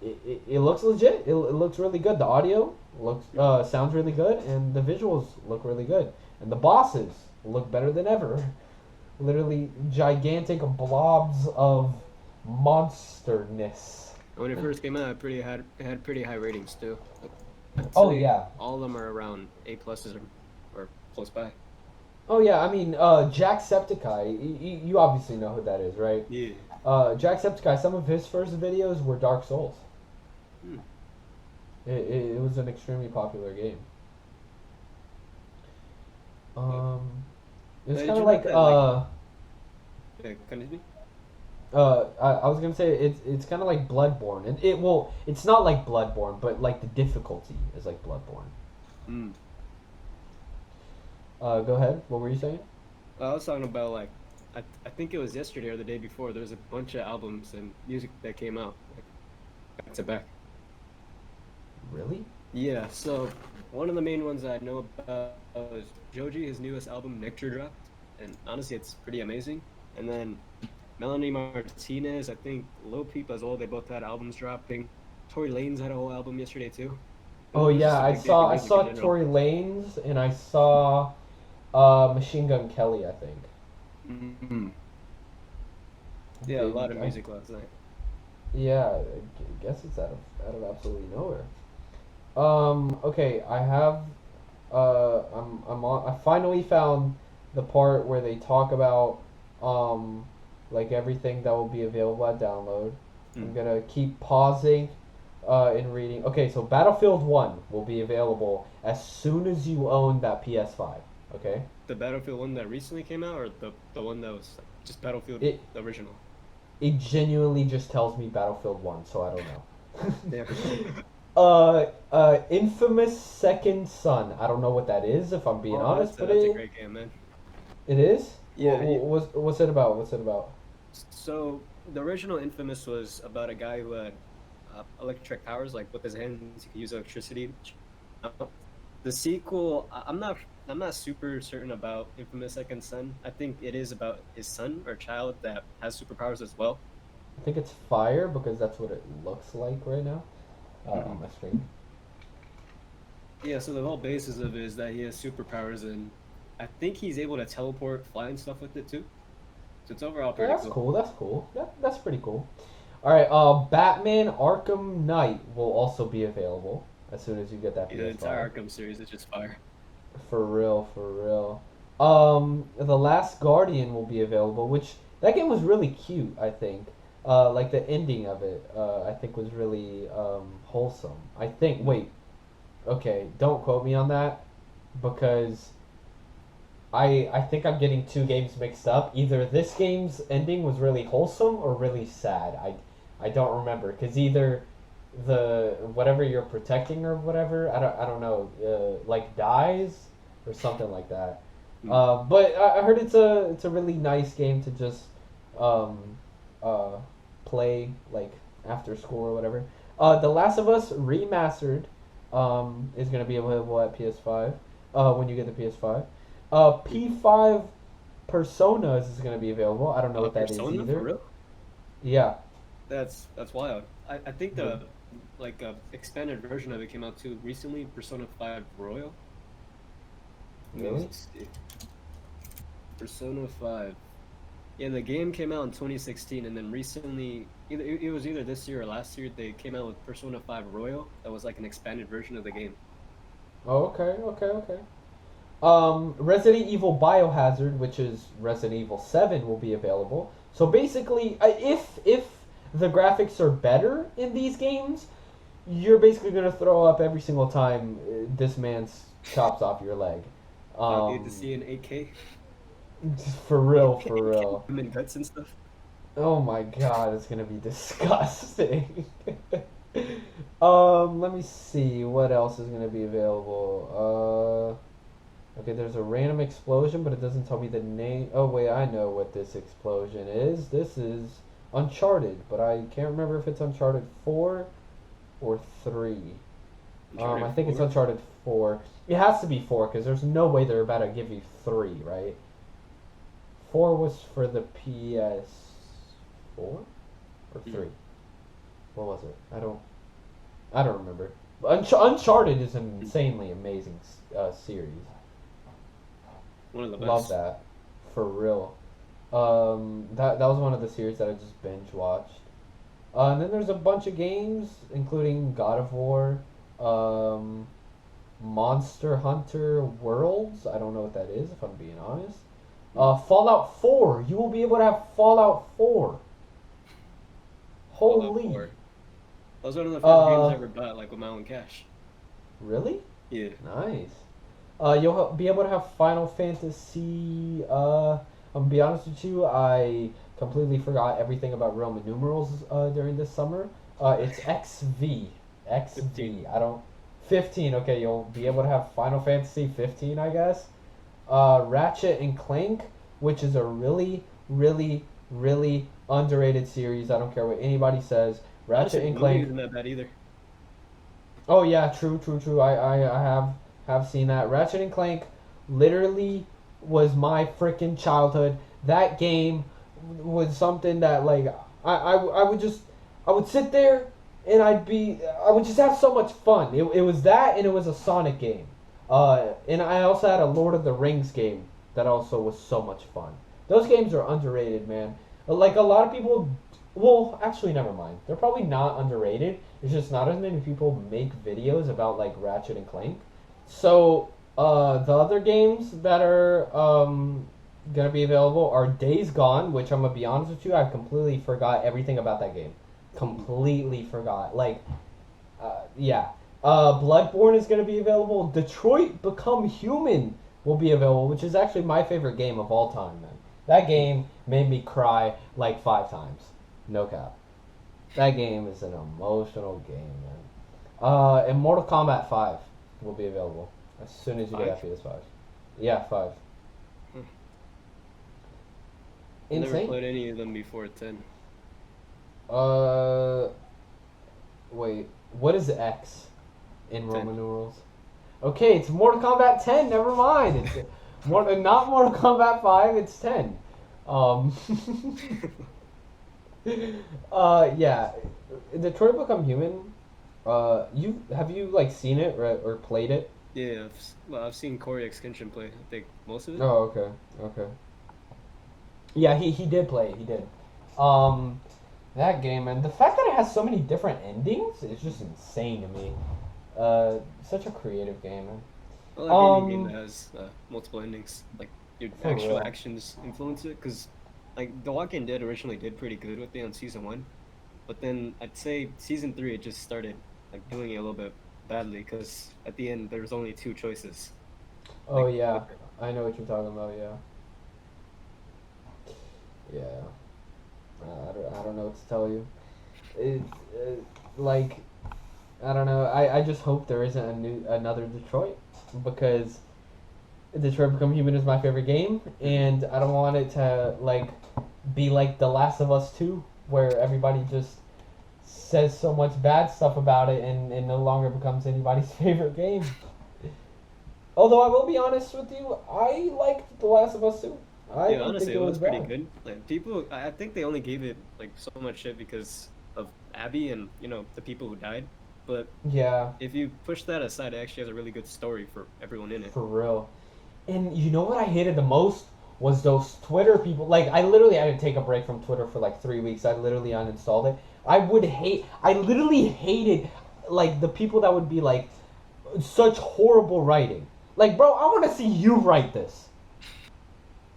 it looks legit. It looks really good. The audio looks sounds really good, and the visuals look really good, and the bosses look better than ever. Literally gigantic blobs of monsterness. When it first came out, it had pretty high ratings too. I'd Oh say yeah. all of them are around A pluses or close by. Oh yeah, I mean, Jacksepticeye, you obviously know who that is, right? Yeah. Jacksepticeye, some of his first videos were Dark Souls. Hmm. It was an extremely popular game. It's Did kind you of know like, that, like, yeah, continue? I was gonna say it's kind of like Bloodborne, and it's not like Bloodborne, but like the difficulty is like Bloodborne. Mm. Go ahead. What were you saying? I was talking about like, I think it was yesterday or the day before. There was a bunch of albums and music that came out like, back to back. Really? Yeah. So one of the main ones that I know about is Joji. His newest album, Nectar, dropped, and honestly, it's pretty amazing. And then Melanie Martinez, I think Lil Peep as well. They both had albums dropping. Tory Lanez had a whole album yesterday too. Oh It was yeah, just a I big day for saw I music in saw general. Tory Lanez and I saw Machine Gun Kelly, I think. Mm-hmm. Yeah, a lot of music last night. Yeah, I guess it's out of absolutely nowhere. Okay, I have I'm on. I finally found the part where they talk about like everything that will be available at download. I'm Mm. gonna keep pausing and reading. Okay, so Battlefield 1 will be available as soon as you own that PS5. Okay? The Battlefield one that recently came out, or the one that was like, just Battlefield It the original? it genuinely just tells me Battlefield 1, so I don't Yeah. know. Infamous Second Son. I don't know what that is, if I'm being Oh, honest, but that's a great game, man. it is? Yeah. What's it about? What's it about? So the original Infamous was about a guy who had electric powers, like with his hands, he could use electricity. The sequel, I'm not super certain about Infamous Second Son. I think it is about his son or child that has superpowers as well. I think it's fire because that's what it looks like right now on Mhm. my screen. Yeah, so the whole basis of it is that he has superpowers, and I think he's able to teleport, fly, and stuff with it too. So it's overall Yeah, pretty that's cool. cool. That's cool. That's pretty cool. All right. Batman Arkham Knight will also be available as soon as you get that Yeah, the PS5. entire Arkham series is just fire. For real, for real. The Last Guardian will be available, which that game was really cute. I think. Like the ending of it, I think was really wholesome. I think. Wait. Okay, don't quote me on that, because I think I'm getting two games mixed up. Either this game's ending was really wholesome or really sad. I don't remember, because either the whatever you're protecting or whatever, I don't know, like dies or something like that. Mm. But I heard it's a really nice game to just um, uh, play like after school or whatever. The Last of Us remastered is going to be available at PS5 when you get the PS5. P5 Personas is going to be available. I don't know what that is Persona for either. real? Yeah. That's wild. I think the like expanded version of it came out too recently. Persona 5 Royal. Let me Really? see. Persona 5. Yeah, the game came out in 2016, and then recently, it was either this year or last year, they came out with Persona 5 Royal. That was like an expanded version of the game. Oh, okay. Resident Evil Biohazard, which is Resident Evil 7, will be available. So basically, if the graphics are better in these games, you're basically gonna throw up every single time this man chops off your leg. Can't wait to see in 8K. For real, for real. Human guts and stuff. Oh my god, it's gonna be disgusting. Let me see what else is gonna be available. Okay, there's a random explosion, but it doesn't tell me the name. Oh wait, I know what this explosion is. This is Uncharted, but I can't remember if it's Uncharted 4 or 3. I think it's Uncharted 4. It has to be 4 because there's no way they're about to give you 3, right? 4 was for the PS4 or 3. What was it? I don't remember. Uncharted is an insanely amazing series. One of the best. Love that, for real. That was one of the series that I just binge watched. And then there's a bunch of games, including God of War, Monster Hunter Worlds. I don't know what that is, if I'm being honest. Fallout 4. You will be able to have Fallout 4. Holy. Fallout 4. That was one of the first games I ever bought, like with my own cash. Really? Yeah. Nice. You'll be able to have Final Fantasy. I'm gonna be honest with you, I completely forgot everything about Roman numerals during this summer. It's XV. 15. 15. Okay, you'll be able to have Final Fantasy 15, I guess. Ratchet and Clank, which is a really, really, really underrated series. I don't care what anybody says. Ratchet and Clank isn't that bad either. Oh yeah, true. I have seen that. Ratchet and Clank literally was my freaking childhood. That game was something that like I would sit there and I would just have so much fun. It was that, and it was a Sonic game. And I also had a Lord of the Rings game that also was so much fun. Those games are underrated, man. Like a lot of people, well, actually, never mind. They're probably not underrated. It's just not as many people make videos about like Ratchet and Clank. So the other games that are gonna be available are Days Gone, which I'm gonna be honest with you, I completely forgot everything about that game. Completely forgot. Like, yeah. Bloodborne is gonna be available. Detroit Become Human will be available, which is actually my favorite game of all time, man. That game made me cry like 5 times. No cap. That game is an emotional game, man. And Mortal Kombat 5 will be available as soon as you get that PS5. Yeah, 5. Never Insane. played any of them before 10. Wait. What is X in 10. Roman numerals? Okay, it's Mortal Kombat 10. Never mind. It's not Mortal Kombat 5. It's 10. Yeah. Detroit Become Human. Have you like seen it or played it? Yeah, I've seen Corey Extension play. I think most of it. Oh, okay. Yeah, he did play it. He did. That game, and the fact that it has so many different endings is just insane to me. Such a creative game, man. Well, any game that has multiple endings, like your For actual real. actions influence it. Because, like, The Walking Dead originally did pretty good with it on season 1, but then I'd say season 3 it just started like doing it a little bit badly. Because at the end there was only 2 choices. Oh Like, yeah, I know what you're talking about. Yeah. I don't know what to tell you. Like, I don't know. I just hope there isn't another Detroit, because Detroit Become Human is my favorite game, and I don't want it to like be like The Last of Us 2, where everybody just says so much bad stuff about it and it no longer becomes anybody's favorite game. Although I will be honest with you, I liked The Last of Us 2. I Yeah, didn't honestly, think it was pretty bad. good. Like people, I think they only gave it like so much shit because of Abby and the people who died. But Yeah, if you push that aside, it actually has a really good story for everyone in it. for real. And you know what I hated the most was those Twitter people. Like, I literally had to take a break from Twitter for like 3 weeks. I literally uninstalled it. I literally hated like the people that would be like such horrible writing. Like, bro, I want to see you write this.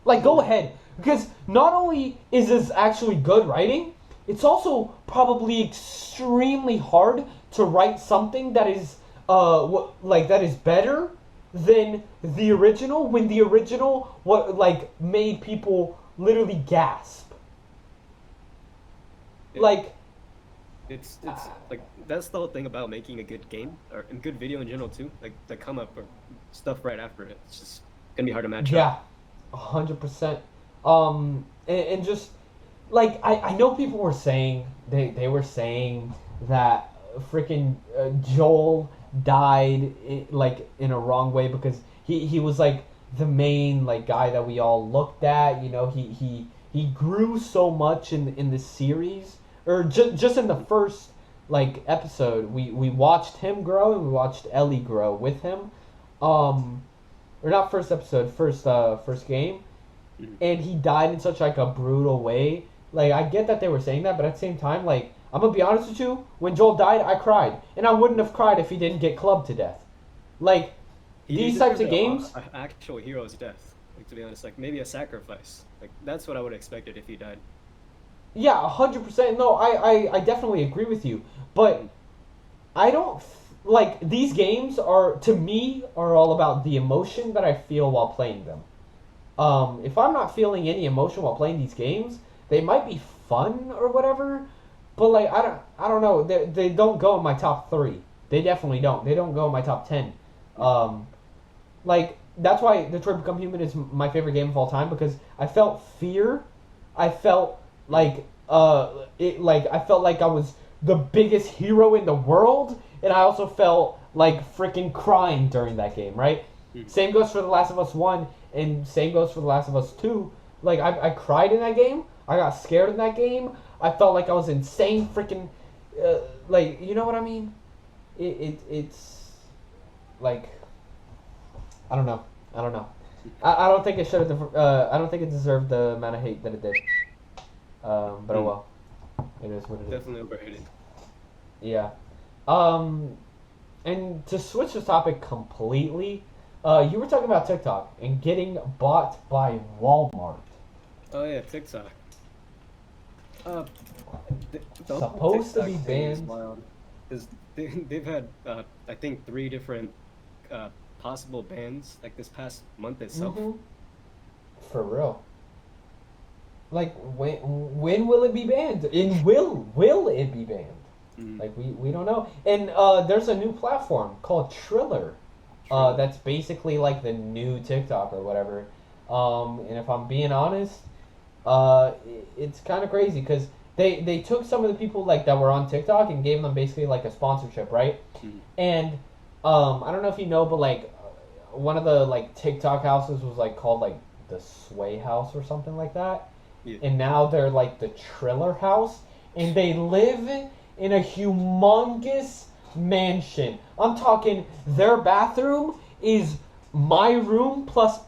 Like, go ahead. Because not only is this actually good writing, it's also probably extremely hard to write something that is that is better than the original when the original made people literally gasp. It, Like it's like that's the whole thing about making a good game or a good video in general too. Like the come up or stuff right after it. It's just gonna be hard to match up. yeah, 100%. And just like I know people were saying they were saying that freaking Joel died in a wrong way because he was like the main like guy that we all looked at. You know, he grew so much in this series or just in the first like episode. We watched him grow and we watched Ellie grow with him. Or not first episode, first game, Mhm. and he died in such like a brutal way. Like I get that they were saying that, but at the same time, like I'm gonna be honest with you, when Joel died, I cried, and I wouldn't have cried if he didn't get clubbed to death. Like He these types deserved of games, a actual hero's death. Like to be honest, like maybe a sacrifice. Like that's what I would have expected if he died. yeah, 100%. No, I definitely agree with you, but I don't like these games are to me are all about the emotion that I feel while playing them. If I'm not feeling any emotion while playing these games, they might be fun or whatever, but like I don't know. They don't go in my top three. They definitely don't. They don't go in my top 10. Um, like that's why Detroit Become Human is my favorite game of all time because I felt fear. I felt I felt like I was the biggest hero in the world, and I also felt like freaking crying during that game. Right. Mhm. Same goes for The Last of Us One, and same goes for The Last of Us Two. Like I cried in that game. I got scared in that game. I felt like I was insane. Freaking, like you know what I mean? It's like I don't know. I don't know. I don't think it should have. I don't think it deserved the amount of hate that it did. But oh well. It is what it is. Definitely overrated. Yeah. And to switch the topic completely, you were talking about TikTok and getting bought by Walmart. Oh yeah, TikTok. Uh, the whole Supposed to TikTok be thing is banned. wild. Because they've had, I think, three different possible bans like this past month itself. Mm-hmm. For real. Like when will it be banned? And will it be banned? Mm. Like we don't know. And there's a new platform called Triller. True. That's basically like the new TikTok or whatever. And if I'm being honest, it's kind of crazy because they took some of the people like that were on TikTok and gave them basically like a sponsorship, right? Mm. And I don't know if you know, but like one of the like TikTok houses was like called like the Sway House or something like that. Yeah. And now they're like the Triller House, and they live in a humongous mansion. I'm talking their bathroom is my room plus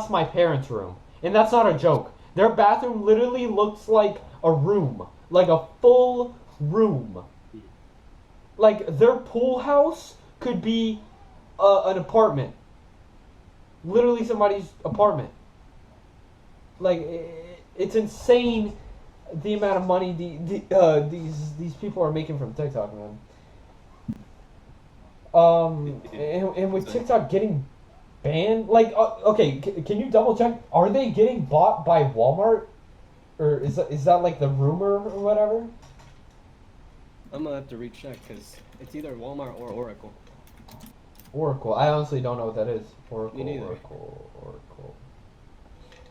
my parents' room, and that's not a joke. Their bathroom literally looks like a room, like a full room. Like their pool house could be an apartment, literally somebody's apartment. Like it's insane the amount of money these people are making from TikTok, man. And with TikTok getting banned, like okay, can you double check? Are they getting bought by Walmart, or is that like the rumor or whatever? I'm gonna have to recheck because it's either Walmart or Oracle. Oracle. I honestly don't know what that is. Oracle. Me neither. Oracle.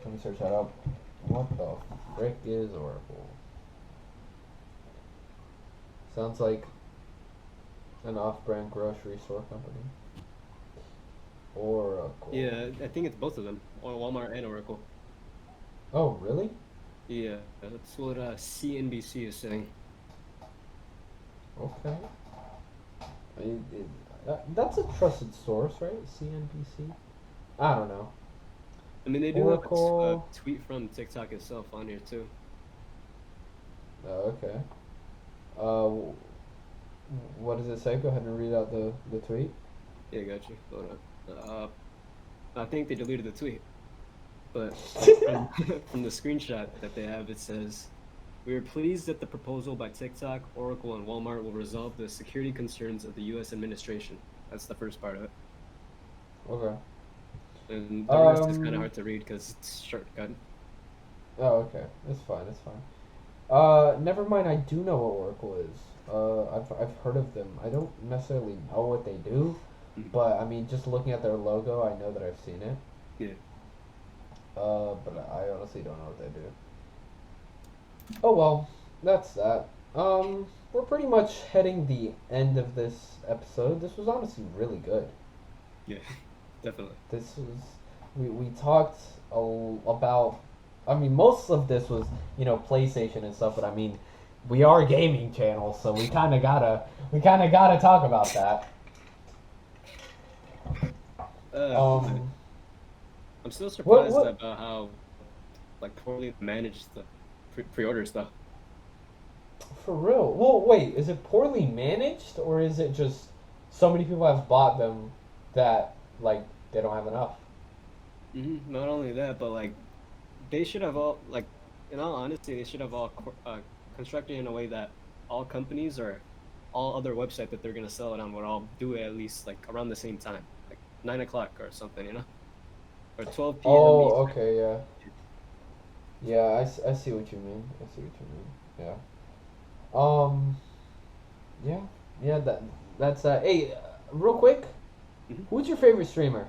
Let me search that up. What the frick is Oracle? Sounds like an off-brand grocery store company. Oracle. Yeah, I think it's both of them, or Walmart and Oracle. Oh, really? Yeah, that's what CNBC is saying. Okay. That's a trusted source, right? CNBC? I don't know. I mean, they do have a Oracle. tweet from TikTok itself on here too. Oh, okay. Uh, what does it say? Go ahead and read out the tweet. Yeah, got you. Hold on. I think they deleted the tweet, but from, from the screenshot that they have, it says, We are pleased that the proposal by TikTok, Oracle, and Walmart will resolve the security concerns of the U.S. administration. That's the first part of it. Okay. And the rest is kind of hard to read because it's shortcut. Oh, okay. It's fine. It's fine. Never mind. I do know what Oracle is. I've heard of them. I don't necessarily know what they do, but I mean, just looking at their logo, I know that I've seen it. Yeah. But I honestly don't know what they do. Oh well, that's that. We're pretty much heading the end of this episode. This was honestly really good. Yeah, definitely. This was we talked about. I mean, most of this was PlayStation and stuff, but I mean, we are a gaming channel, so we kind of gotta talk about that. I'm still surprised about how poorly managed the pre-order stuff. For real? Well, wait, is it poorly managed, or is it just so many people have bought them that they don't have enough? Not only that, but they should have all in all honesty, they should have all constructed in a way that all companies or all other websites that they're gonna sell it on would all do it at least around the same time, 9 o'clock or something, or 12 p.m. Oh, okay, yeah. Yeah, I see what you mean. Yeah. That's hey, real quick, who's your favorite streamer?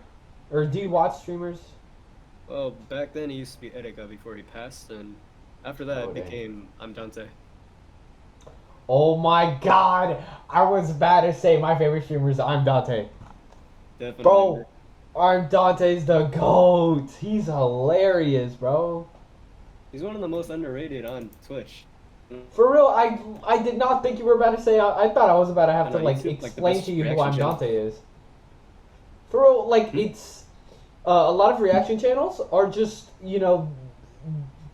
Or do you watch streamers? Well, back then he used to be Erika before he passed, and after that it became I'm Dante. Oh my god! I was about to say my favorite streamer is I'm Dante. Definitely. Bro, I'm Dante's the GOAT. He's hilarious, bro. He's one of the most underrated on Twitch. For real, I did not think you were about to say. I thought I was about to have to explain to you who I'm Dante is. For real, it's a lot of reaction channels are just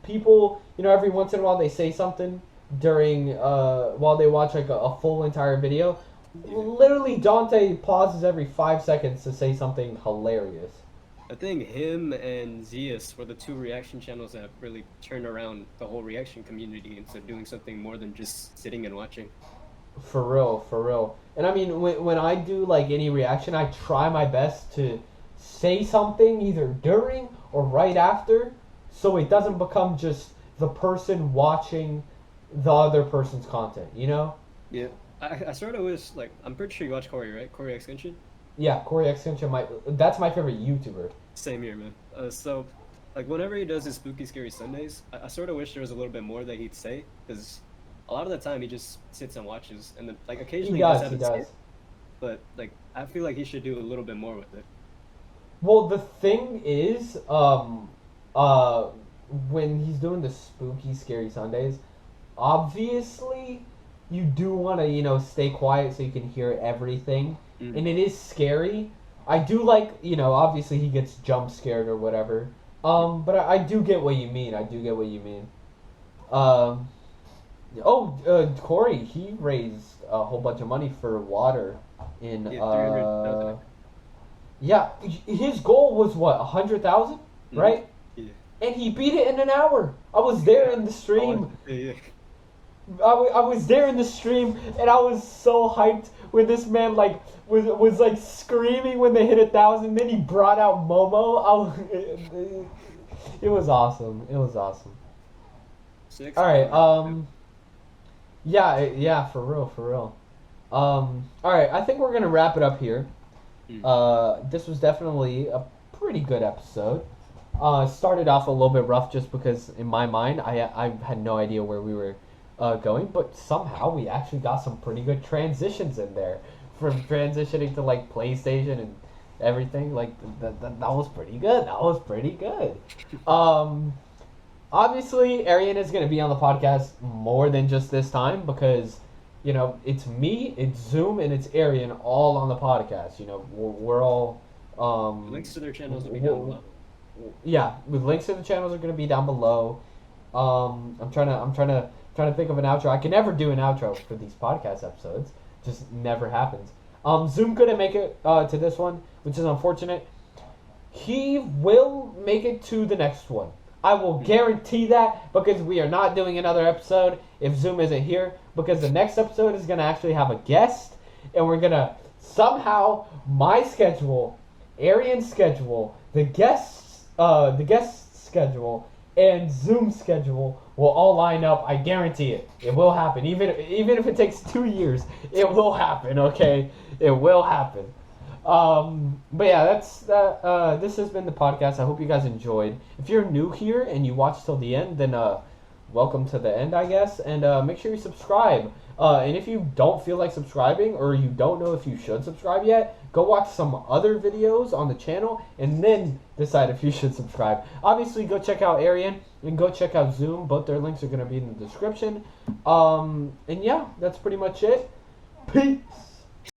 people every once in a while they say something during while they watch a full entire video. Yeah. Literally, Dante pauses every 5 seconds to say something hilarious. I think him and Zeus were the two reaction channels that really turned around the whole reaction community into doing something more than just sitting and watching. For real. And I mean, when I do any reaction, I try my best to say something either during or right after, so it doesn't become just the person watching the other person's content, Yeah. I sort of wish, I'm pretty sure you watch Corey, right? Corey X Genshin? Yeah, Corey X Genshin, that's my favorite YouTuber. Same here, man. So, whenever he does his Spooky Scary Sundays, I sort of wish there was a little bit more that he'd say, because a lot of the time he just sits and watches, and then, occasionally he does. But, I feel like he should do a little bit more with it. Well, the thing is, when he's doing the Spooky Scary Sundays, obviously you do want to, stay quiet so you can hear everything. Mm-hmm. And it is scary. I do obviously he gets jump scared or whatever. But I do get what you mean. Corey, he raised a whole bunch of money for water in, yeah, his goal was what, 100,000, right? Yeah. And he beat it in an hour. I was there in the stream. Yeah. I was there in the stream, and I was so hyped when this man was screaming when they hit 1,000. Then he brought out Momo. It was awesome. All right. Yeah. For real. All right. I think we're gonna wrap it up here. This was definitely a pretty good episode. Started off a little bit rough just because in my mind I had no idea where we were going, but somehow we actually got some pretty good transitions in there, from transitioning to PlayStation and everything. That was pretty good. Obviously Arian is going to be on the podcast more than just this time, because it's me, it's Zoom, and it's Arian all on the podcast. We're all links to their channels will be down below. Yeah, with links to the channels are going to be down below. I'm trying to think of an outro. I can never do an outro for these podcast episodes. Just never happens. Zoom couldn't make it to this one, which is unfortunate. He will make it to the next one. I will guarantee that, because we are not doing another episode if Zoom isn't here, because the next episode is going to actually have a guest, and we're going to somehow, my schedule, Arian's schedule, the guest's schedule, and Zoom schedule will all line up. I guarantee it. It will happen. Even if it takes 2 years, it will happen, okay? It will happen. But yeah, this has been the podcast. I hope you guys enjoyed. If you're new here and you watched till the end, then welcome to the end, I guess. And make sure you subscribe. And if you don't feel like subscribing, or you don't know if you should subscribe yet, go watch some other videos on the channel and then decide if you should subscribe. Obviously, go check out Arian and go check out Zoom. Both their links are going to be in the description. And yeah, that's pretty much it. Peace.